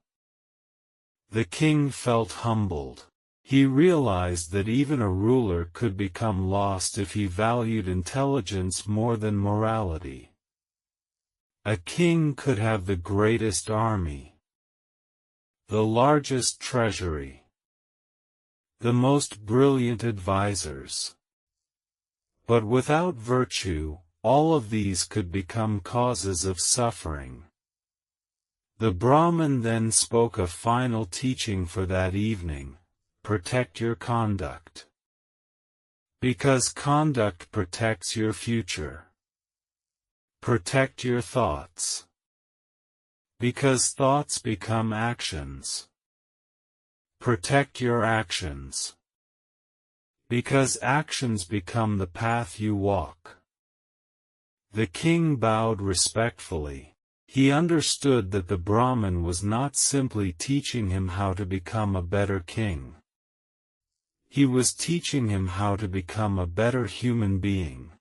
The king felt humbled. He realized that even a ruler could become lost if he valued intelligence more than morality. A king could have the greatest army, the largest treasury, the most brilliant advisors. But without virtue, all of these could become causes of suffering. The Brahmin then spoke a final teaching for that evening: protect your conduct. Because conduct protects your future. Protect your thoughts. Because thoughts become actions. Protect your actions. Because actions become the path you walk. The king bowed respectfully. He understood that the Brahmin was not simply teaching him how to become a better king. He was teaching him how to become a better human being.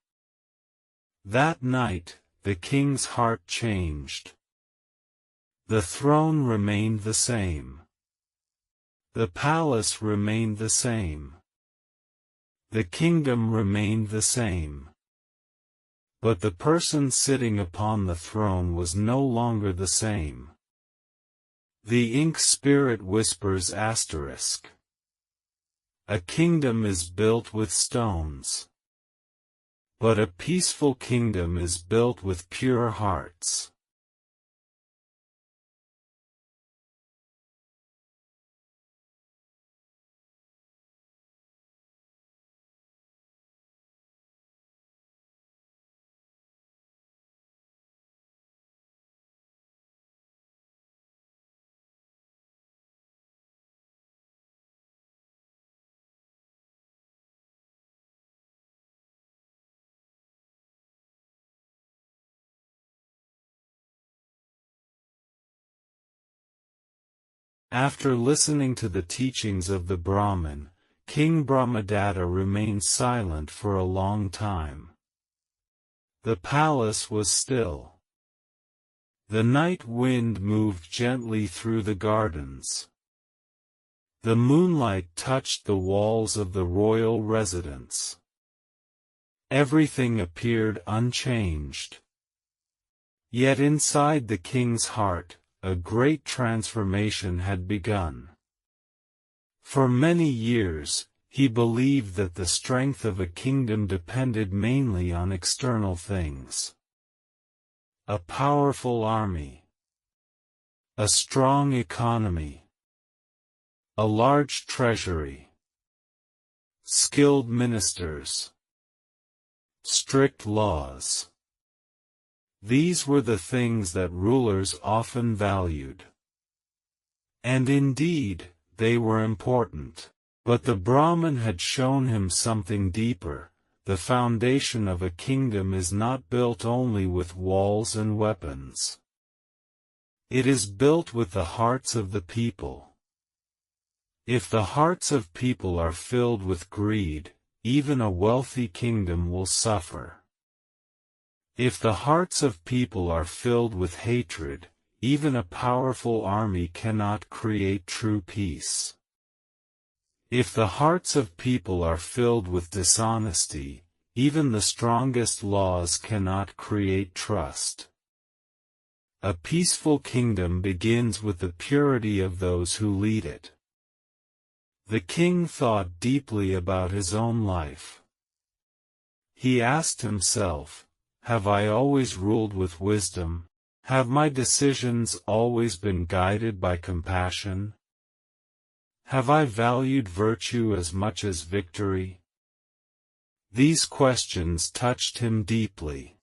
That night, the king's heart changed. The throne remained the same. The palace remained the same. The kingdom remained the same. But the person sitting upon the throne was no longer the same. The ink spirit whispers asterisk. A kingdom is built with stones. But a peaceful kingdom is built with pure hearts. After listening to the teachings of the Brahmin, King Brahmadatta remained silent for a long time. The palace was still. The night wind moved gently through the gardens. The moonlight touched the walls of the royal residence. Everything appeared unchanged. Yet inside the king's heart, a great transformation had begun. For many years, he believed that the strength of a kingdom depended mainly on external things. A powerful army, a strong economy, a large treasury, skilled ministers, strict laws. These were the things that rulers often valued. And indeed, they were important. But the Brahmin had shown him something deeper. The foundation of a kingdom is not built only with walls and weapons. It is built with the hearts of the people. If the hearts of people are filled with greed, even a wealthy kingdom will suffer. If the hearts of people are filled with hatred, even a powerful army cannot create true peace. If the hearts of people are filled with dishonesty, even the strongest laws cannot create trust. A peaceful kingdom begins with the purity of those who lead it. The king thought deeply about his own life. He asked himself, have I always ruled with wisdom? Have my decisions always been guided by compassion? Have I valued virtue as much as victory? These questions touched him deeply.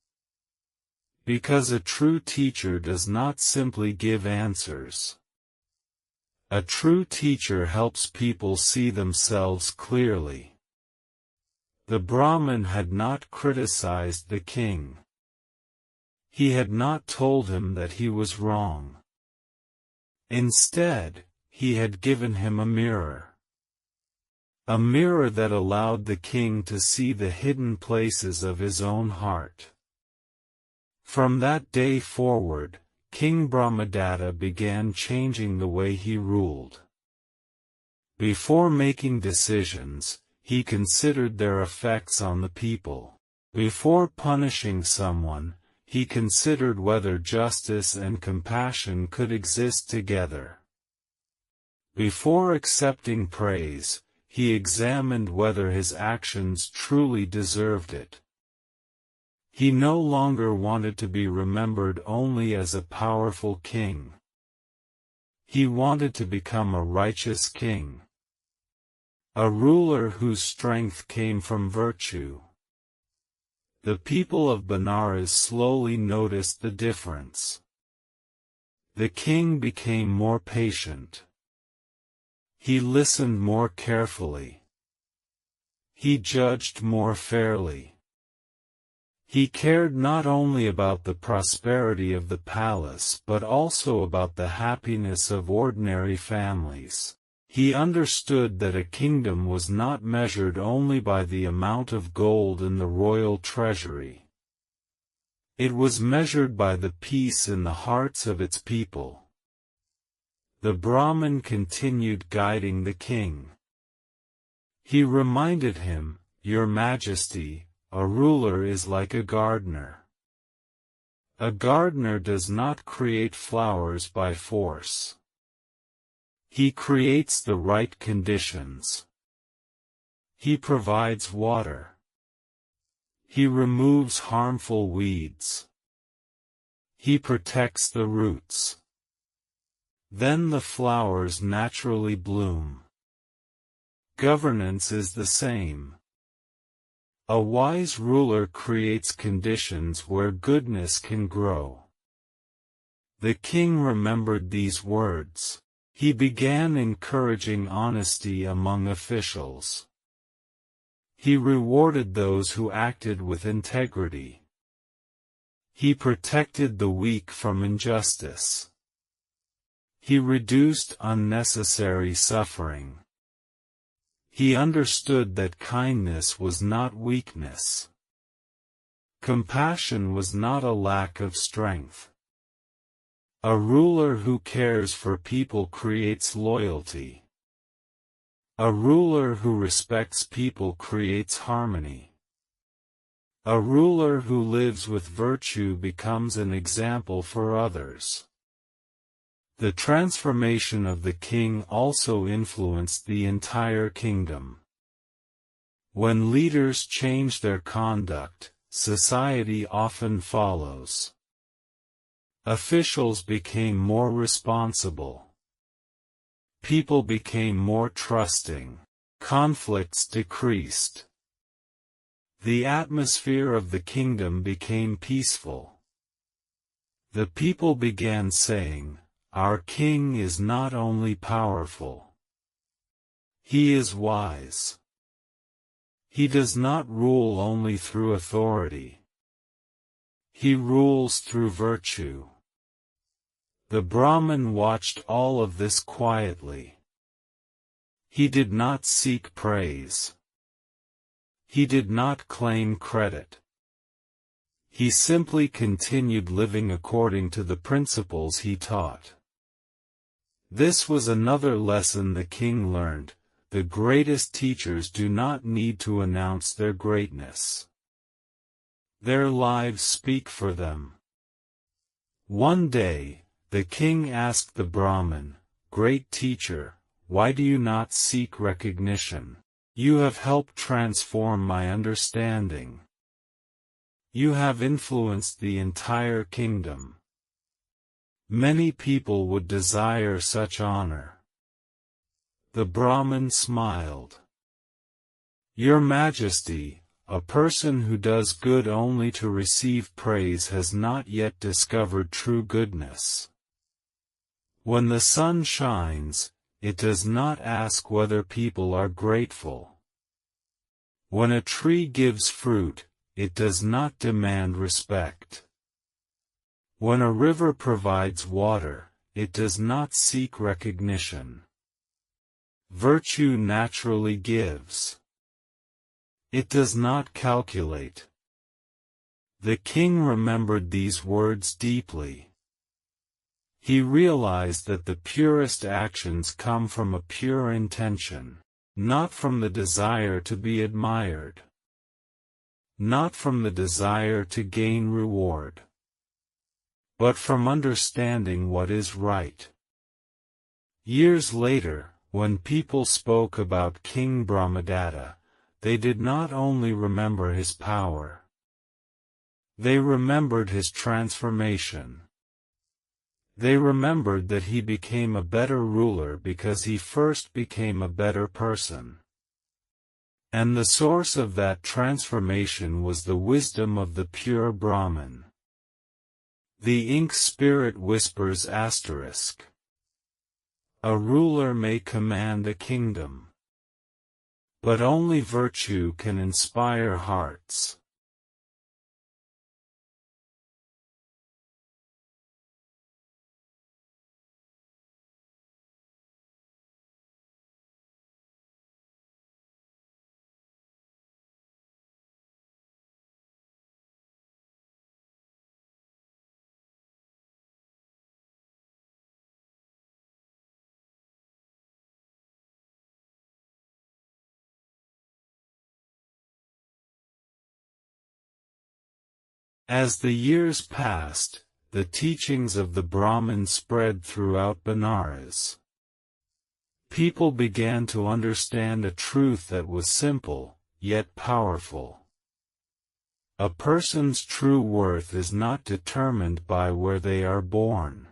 Because a true teacher does not simply give answers. A true teacher helps people see themselves clearly. The Brahmin had not criticized the king. He had not told him that he was wrong. Instead, he had given him a mirror. A mirror that allowed the king to see the hidden places of his own heart. From that day forward, King Brahmadatta began changing the way he ruled. Before making decisions, he considered their effects on the people. Before punishing someone, he considered whether justice and compassion could exist together. Before accepting praise, he examined whether his actions truly deserved it. He no longer wanted to be remembered only as a powerful king. He wanted to become a righteous king. A ruler whose strength came from virtue. The people of Benares slowly noticed the difference. The king became more patient. He listened more carefully. He judged more fairly. He cared not only about the prosperity of the palace but also about the happiness of ordinary families. He understood that a kingdom was not measured only by the amount of gold in the royal treasury. It was measured by the peace in the hearts of its people. The Brahmin continued guiding the king. He reminded him, "Your Majesty, a ruler is like a gardener. A gardener does not create flowers by force. He creates the right conditions. He provides water. He removes harmful weeds. He protects the roots. Then the flowers naturally bloom." Governance is the same. A wise ruler creates conditions where goodness can grow. The king remembered these words. He began encouraging honesty among officials. He rewarded those who acted with integrity. He protected the weak from injustice. He reduced unnecessary suffering. He understood that kindness was not weakness. Compassion was not a lack of strength. A ruler who cares for people creates loyalty. A ruler who respects people creates harmony. A ruler who lives with virtue becomes an example for others. The transformation of the king also influenced the entire kingdom. When leaders change their conduct, society often follows. Officials became more responsible. People became more trusting. Conflicts decreased. The atmosphere of the kingdom became peaceful. The people began saying, "Our king is not only powerful. He is wise. He does not rule only through authority. He rules through virtue." The Brahmin watched all of this quietly. He did not seek praise. He did not claim credit. He simply continued living according to the principles he taught. This was another lesson the king learned. the greatest teachers do not need to announce their greatness. Their lives speak for them. One day, the king asked the Brahmin, "Great teacher, why do you not seek recognition? You have helped transform my understanding. You have influenced the entire kingdom. Many people would desire such honor." The Brahmin smiled. "Your Majesty, a person who does good only to receive praise has not yet discovered true goodness. When the sun shines, it does not ask whether people are grateful. When a tree gives fruit, it does not demand respect. When a river provides water, it does not seek recognition. Virtue naturally gives. It does not calculate." The king remembered these words deeply. He realized that the purest actions come from a pure intention, not from the desire to be admired, not from the desire to gain reward, but from understanding what is right. Years later, when people spoke about King Brahmadatta, they did not only remember his power. They remembered his transformation. They remembered that he became a better ruler because he first became a better person. And the source of that transformation was the wisdom of the pure Brahmin. The ink spirit whispers asterisk. A ruler may command a kingdom, but only virtue can inspire hearts. As the years passed, the teachings of the Brahmin spread throughout Benares. People began to understand a truth that was simple, yet powerful. A person's true worth is not determined by where they are born.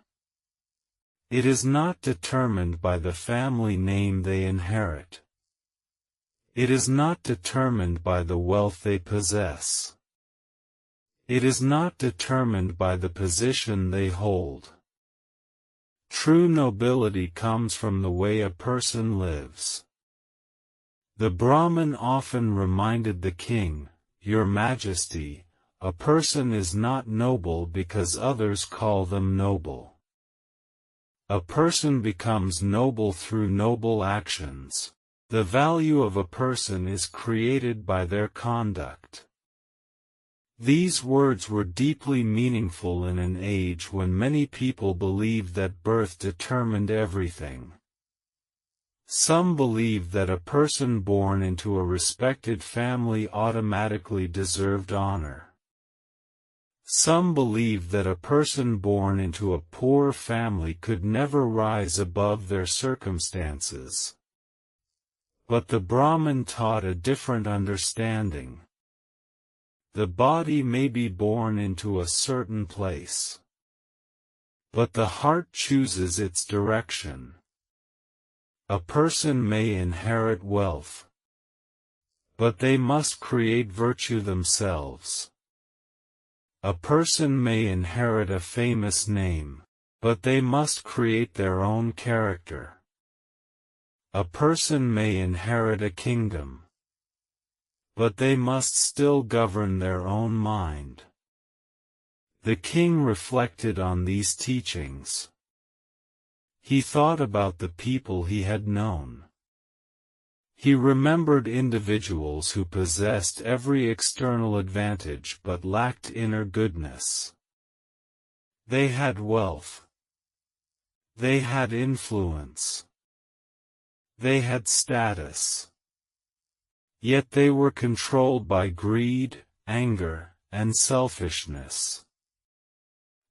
It is not determined by the family name they inherit. It is not determined by the wealth they possess. It is not determined by the position they hold. True nobility comes from the way a person lives. The Brahmin often reminded the king, "Your Majesty, a person is not noble because others call them noble. A person becomes noble through noble actions. The value of a person is created by their conduct." These words were deeply meaningful in an age when many people believed that birth determined everything. Some believed that a person born into a respected family automatically deserved honor. Some believed that a person born into a poor family could never rise above their circumstances. But the Brahmin taught a different understanding. The body may be born into a certain place, but the heart chooses its direction. A person may inherit wealth, but they must create virtue themselves. A person may inherit a famous name, but they must create their own character. A person may inherit a kingdom, but they must still govern their own mind. The king reflected on these teachings. He thought about the people he had known. He remembered individuals who possessed every external advantage but lacked inner goodness. They had wealth. They had influence. They had status. Yet they were controlled by greed, anger, and selfishness.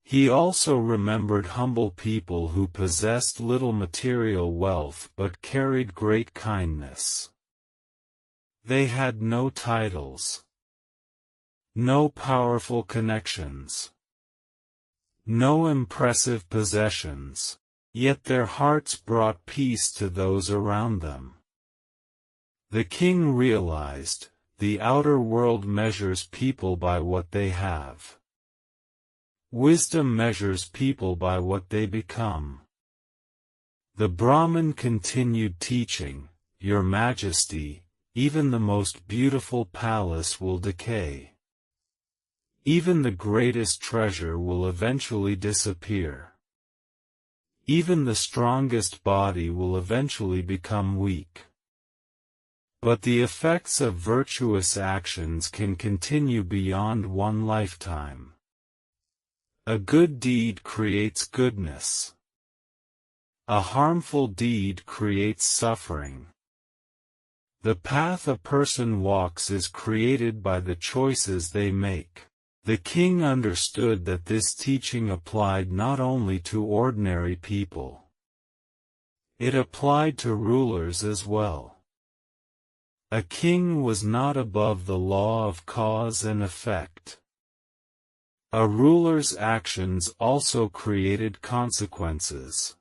He also remembered humble people who possessed little material wealth but carried great kindness. They had no titles, no powerful connections, no impressive possessions, yet their hearts brought peace to those around them. The king realized, the outer world measures people by what they have. Wisdom measures people by what they become. The Brahmin continued teaching, Your Majesty, even the most beautiful palace will decay. Even the greatest treasure will eventually disappear. Even the strongest body will eventually become weak. But the effects of virtuous actions can continue beyond one lifetime. A good deed creates goodness. A harmful deed creates suffering. The path a person walks is created by the choices they make. The king understood that this teaching applied not only to ordinary people. It applied to rulers as well. A king was not above the law of cause and effect. A ruler's actions also created consequences.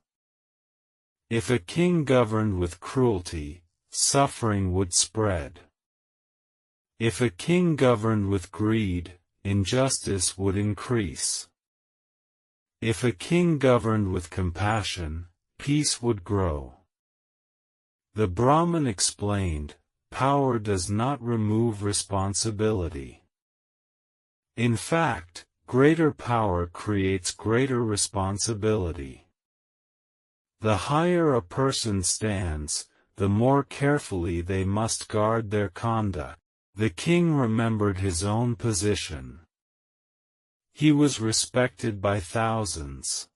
If a king governed with cruelty, suffering would spread. If a king governed with greed, injustice would increase. If a king governed with compassion, peace would grow. The Brahmin explained, power does not remove responsibility. In fact, greater power creates greater responsibility. The higher a person stands, the more carefully they must guard their conduct. The king remembered his own position. He was respected by thousands.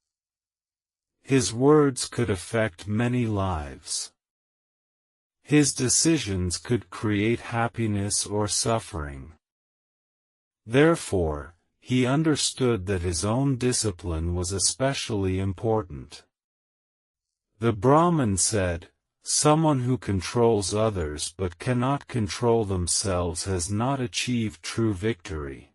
His words could affect many lives. His decisions could create happiness or suffering. Therefore, he understood that his own discipline was especially important. The Brahmin said, Someone who controls others but cannot control themselves has not achieved true victory.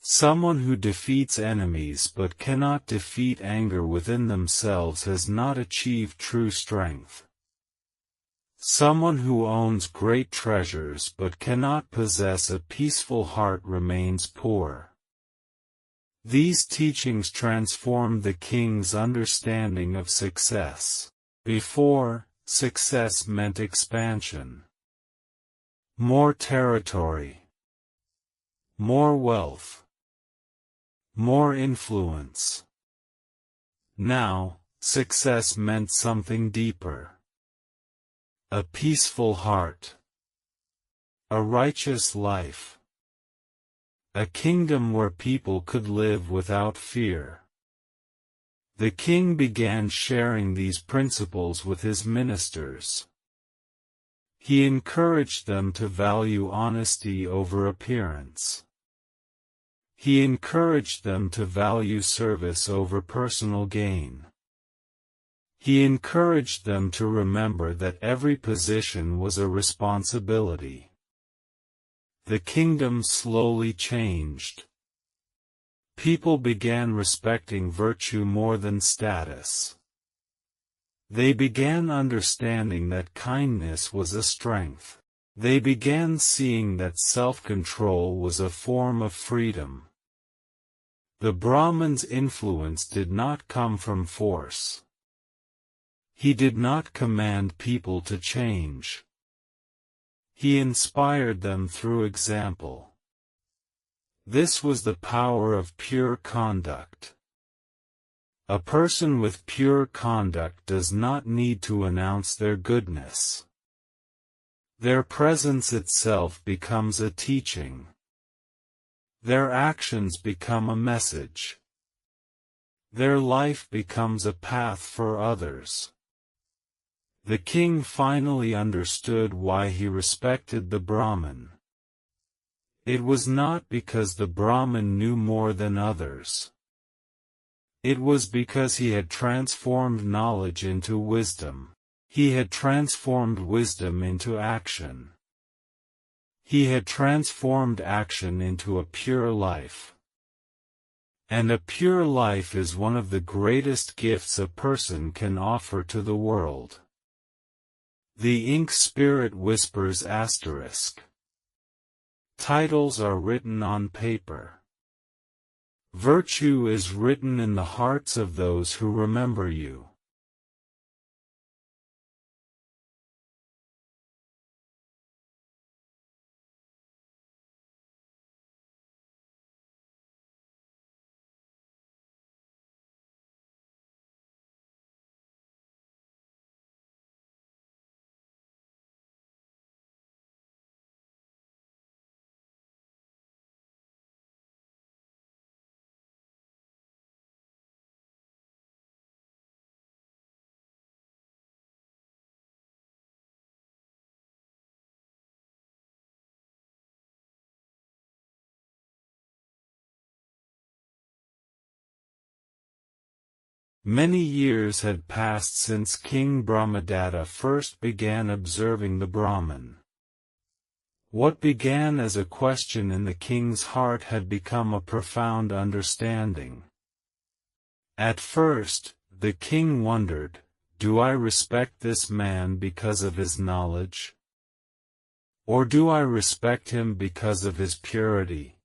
Someone who defeats enemies but cannot defeat anger within themselves has not achieved true strength. Someone who owns great treasures but cannot possess a peaceful heart remains poor. These teachings transformed the king's understanding of success. Before, success meant expansion. More territory. More wealth. More influence. Now, success meant something deeper. A peaceful heart. A righteous life. A kingdom where people could live without fear. The king began sharing these principles with his ministers. He encouraged them to value honesty over appearance. He encouraged them to value service over personal gain. He encouraged them to remember that every position was a responsibility. The kingdom slowly changed. People began respecting virtue more than status. They began understanding that kindness was a strength. They began seeing that self-control was a form of freedom. The Brahmin's influence did not come from force. He did not command people to change. He inspired them through example. This was the power of pure conduct. A person with pure conduct does not need to announce their goodness. Their presence itself becomes a teaching. Their actions become a message. Their life becomes a path for others. The king finally understood why he respected the Brahmin. It was not because the Brahmin knew more than others. It was because he had transformed knowledge into wisdom. He had transformed wisdom into action. He had transformed action into a pure life. And a pure life is one of the greatest gifts a person can offer to the world. The ink spirit whispers asterisk. Titles are written on paper. Virtue is written in the hearts of those who remember you. Many years had passed since King Brahmadatta first began observing the Brahmin. What began as a question in the king's heart had become a profound understanding. At first, the king wondered, do I respect this man because of his knowledge? Or do I respect him because of his purity?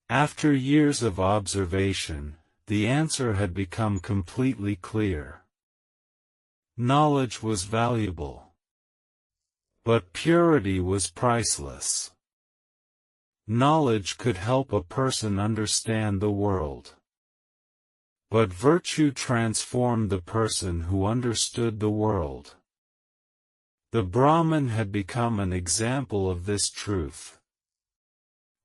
After years of observation, the answer had become completely clear. Knowledge was valuable. But purity was priceless. Knowledge could help a person understand the world. But virtue transformed the person who understood the world. The Brahmin had become an example of this truth.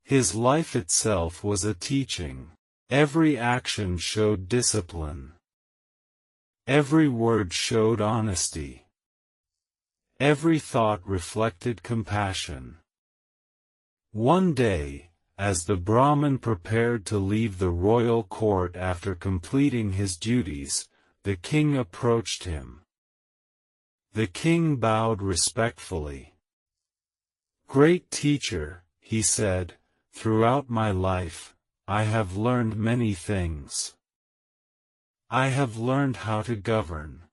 His life itself was a teaching. Every action showed discipline. Every word showed honesty. Every thought reflected compassion. One day, as the Brahmin prepared to leave the royal court after completing his duties, the king approached him. The king bowed respectfully. "Great teacher," he said, "throughout my life, I have learned many things. I have learned how to govern.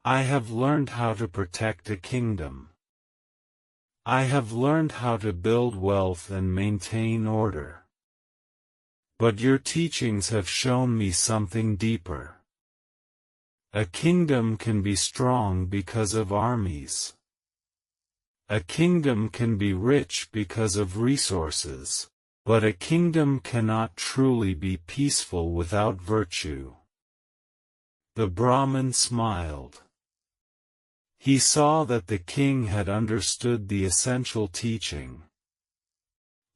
I have learned how to protect a kingdom. I have learned how to build wealth and maintain order. But your teachings have shown me something deeper. A kingdom can be strong because of armies. A kingdom can be rich because of resources. But a kingdom cannot truly be peaceful without virtue." The Brahmin smiled. He saw that the king had understood the essential teaching.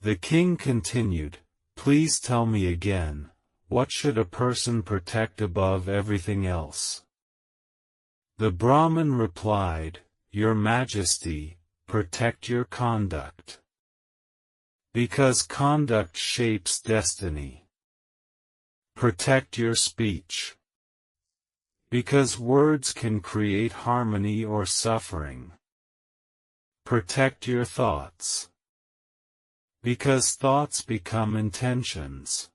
The king continued, "Please tell me again, what should a person protect above everything else?" The Brahmin replied, "Your Majesty, protect your conduct. Because conduct shapes destiny. Protect your speech. Because words can create harmony or suffering. Protect your thoughts. Because thoughts become intentions.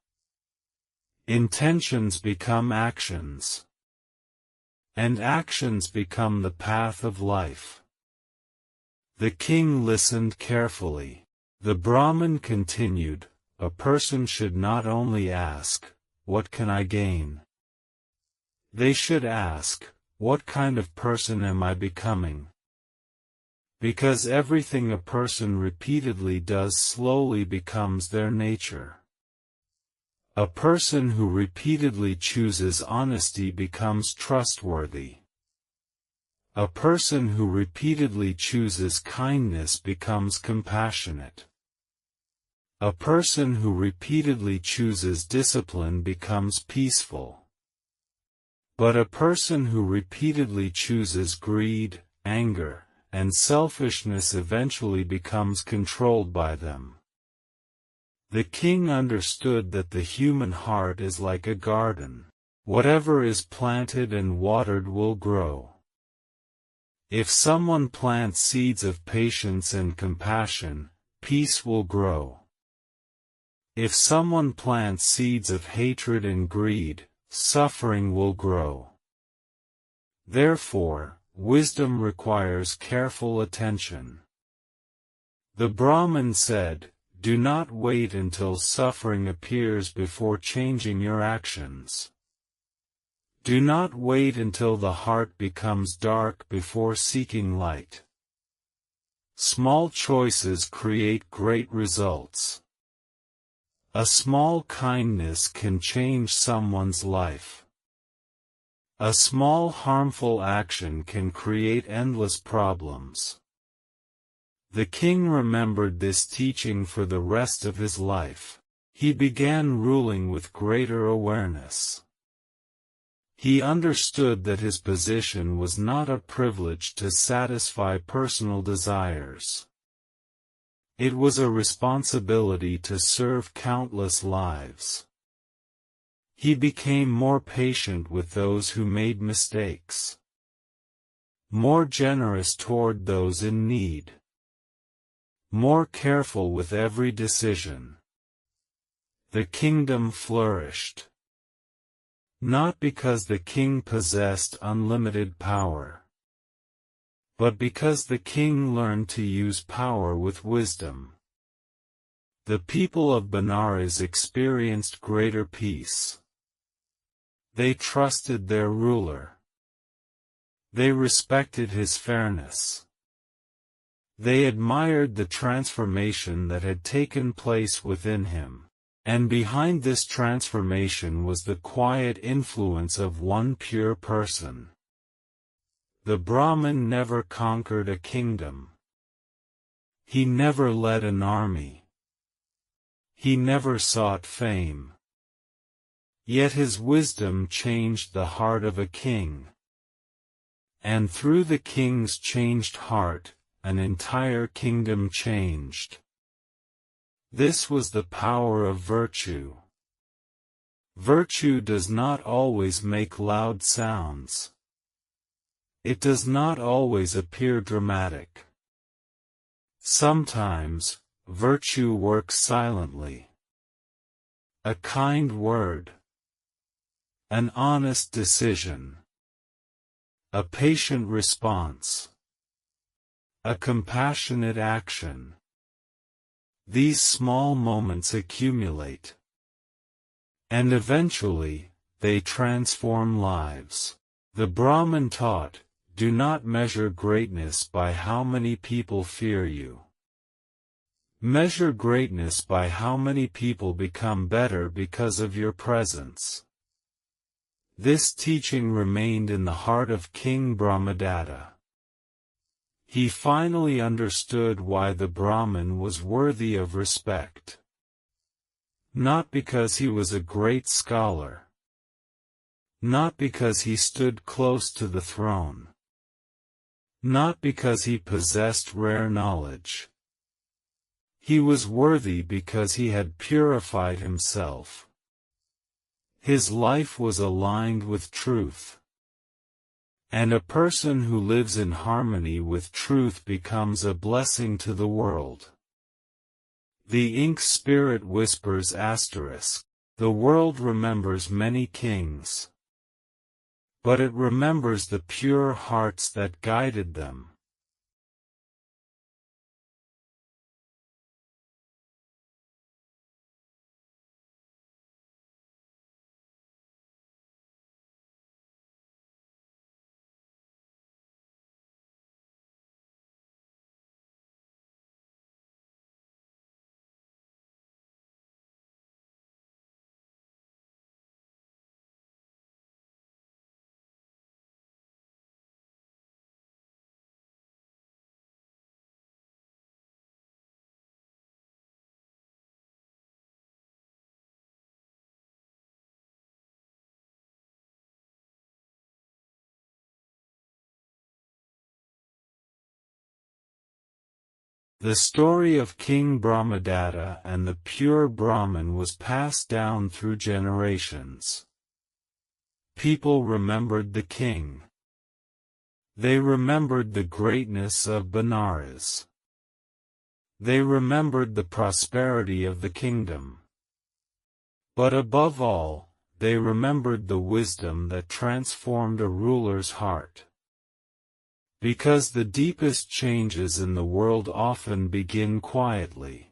Intentions become actions. And actions become the path of life." The king listened carefully. The Brahmin continued, "A person should not only ask, 'What can I gain?' They should ask, 'What kind of person am I becoming?' Because everything a person repeatedly does slowly becomes their nature. A person who repeatedly chooses honesty becomes trustworthy. A person who repeatedly chooses kindness becomes compassionate. A person who repeatedly chooses discipline becomes peaceful. But a person who repeatedly chooses greed, anger, and selfishness eventually becomes controlled by them. The king understood that the human heart is like a garden. Whatever is planted and watered will grow. If someone plants seeds of patience and compassion, peace will grow. If someone plants seeds of hatred and greed, suffering will grow. Therefore, wisdom requires careful attention. The Brahmin said, "Do not wait until suffering appears before changing your actions. Do not wait until the heart becomes dark before seeking light. Small choices create great results. A small kindness can change someone's life. A small harmful action can create endless problems." The king remembered this teaching for the rest of his life. He began ruling with greater awareness. He understood that his position was not a privilege to satisfy personal desires. It was a responsibility to serve countless lives. He became more patient with those who made mistakes, more generous toward those in need, more careful with every decision. The kingdom flourished. Not because the king possessed unlimited power, but because the king learned to use power with wisdom. The people of Benares experienced greater peace. They trusted their ruler. They respected his fairness. They admired the transformation that had taken place within him. And behind this transformation was the quiet influence of one pure person. The Brahmin never conquered a kingdom. He never led an army. He never sought fame. Yet his wisdom changed the heart of a king. And through the king's changed heart, an entire kingdom changed. This was the power of virtue. Virtue does not always make loud sounds. It does not always appear dramatic. Sometimes, virtue works silently. A kind word. An honest decision. A patient response. A compassionate action. These small moments accumulate. And eventually, they transform lives. The Brahmin taught, "Do not measure greatness by how many people fear you. Measure greatness by how many people become better because of your presence." This teaching remained in the heart of King Brahmadatta. He finally understood why the Brahmin was worthy of respect. Not because he was a great scholar. Not because he stood close to the throne. Not because he possessed rare knowledge. He was worthy because he had purified himself. His life was aligned with truth. And a person who lives in harmony with truth becomes a blessing to the world. The ink spirit whispers asterisk. The world remembers many kings. But it remembers the pure hearts that guided them. The story of King Brahmadatta and the pure Brahmin was passed down through generations. People remembered the king. They remembered the greatness of Benares. They remembered the prosperity of the kingdom. But above all, they remembered the wisdom that transformed a ruler's heart. Because the deepest changes in the world often begin quietly.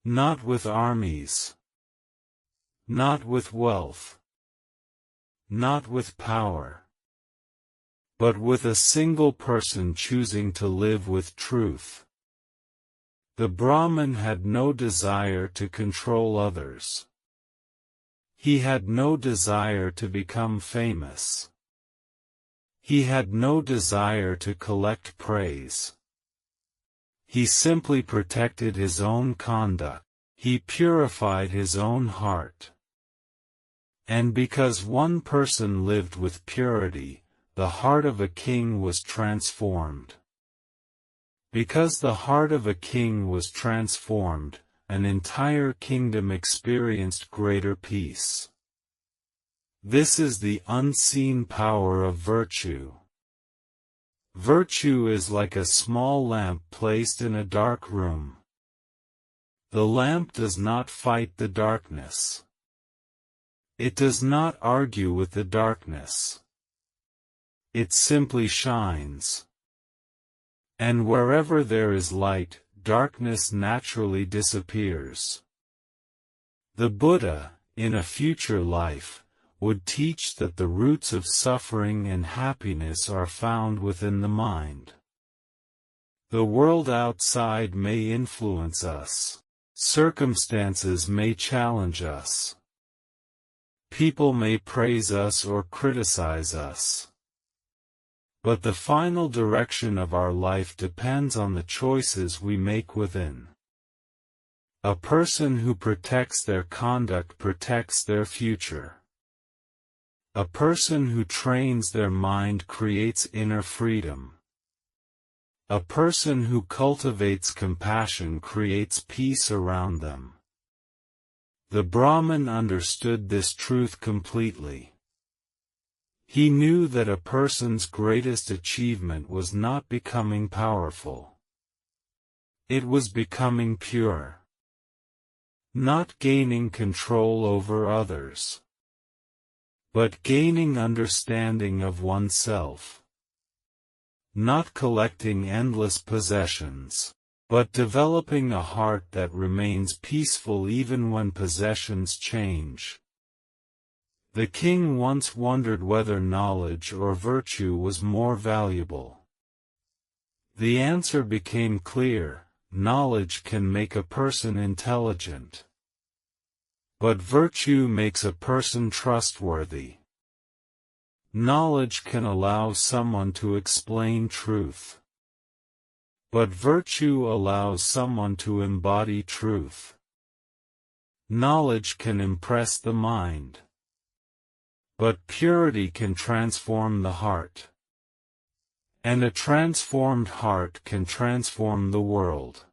Not with armies. Not with wealth. Not with power. But with a single person choosing to live with truth. The Brahmin had no desire to control others. He had no desire to become famous. He had no desire to collect praise. He simply protected his own conduct. He purified his own heart. And because one person lived with purity, the heart of a king was transformed. Because the heart of a king was transformed, an entire kingdom experienced greater peace. This is the unseen power of virtue. Virtue is like a small lamp placed in a dark room. The lamp does not fight the darkness. It does not argue with the darkness. It simply shines. And wherever there is light, darkness naturally disappears. The Buddha, in a future life, would teach that the roots of suffering and happiness are found within the mind. The world outside may influence us. Circumstances may challenge us. People may praise us or criticize us. But the final direction of our life depends on the choices we make within. A person who protects their conduct protects their future. A person who trains their mind creates inner freedom. A person who cultivates compassion creates peace around them. The Brahmin understood this truth completely. He knew that a person's greatest achievement was not becoming powerful. It was becoming pure. Not gaining control over others, but gaining understanding of oneself. Not collecting endless possessions, but developing a heart that remains peaceful even when possessions change. The king once wondered whether knowledge or virtue was more valuable. The answer became clear: knowledge can make a person intelligent. But virtue makes a person trustworthy. Knowledge can allow someone to explain truth. But virtue allows someone to embody truth. Knowledge can impress the mind. But purity can transform the heart. And a transformed heart can transform the world.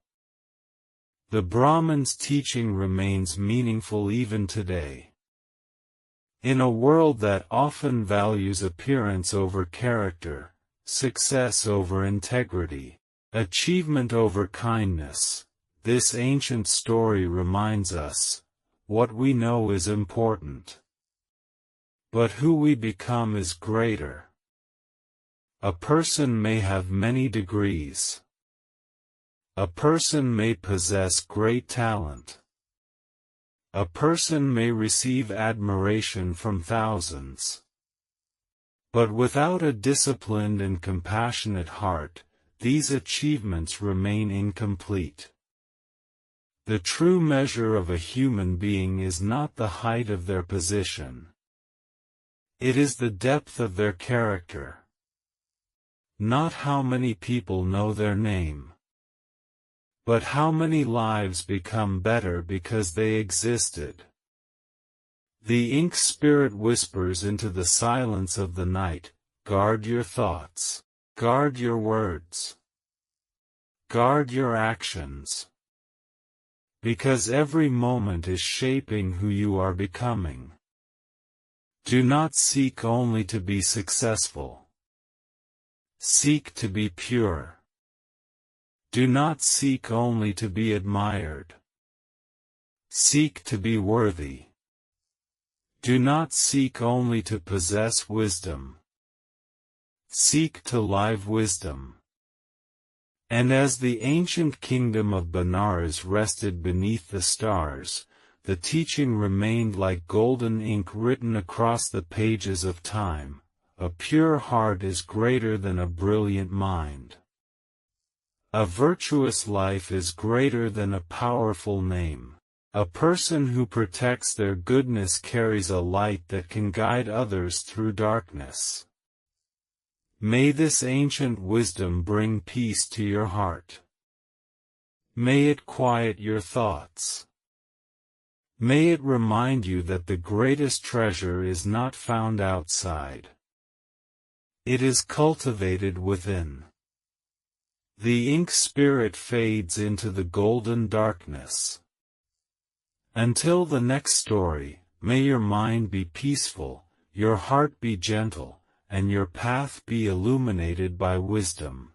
The Brahmin's teaching remains meaningful even today. In a world that often values appearance over character, success over integrity, achievement over kindness, this ancient story reminds us, what we know is important. But who we become is greater. A person may have many degrees. A person may possess great talent. A person may receive admiration from thousands. But without a disciplined and compassionate heart, these achievements remain incomplete. The true measure of a human being is not the height of their position. It is the depth of their character. Not how many people know their name, but how many lives become better because they existed. The ink spirit whispers into the silence of the night, guard your thoughts, guard your words. Guard your actions. Because every moment is shaping who you are becoming. Do not seek only to be successful. Seek to be pure. Do not seek only to be admired. Seek to be worthy. Do not seek only to possess wisdom. Seek to live wisdom. And as the ancient kingdom of Benares rested beneath the stars, the teaching remained like golden ink written across the pages of time. A pure heart is greater than a brilliant mind. A virtuous life is greater than a powerful name. A person who protects their goodness carries a light that can guide others through darkness. May this ancient wisdom bring peace to your heart. May it quiet your thoughts. May it remind you that the greatest treasure is not found outside. It is cultivated within. The ink spirit fades into the golden darkness. Until the next story, may your mind be peaceful, your heart be gentle, and your path be illuminated by wisdom.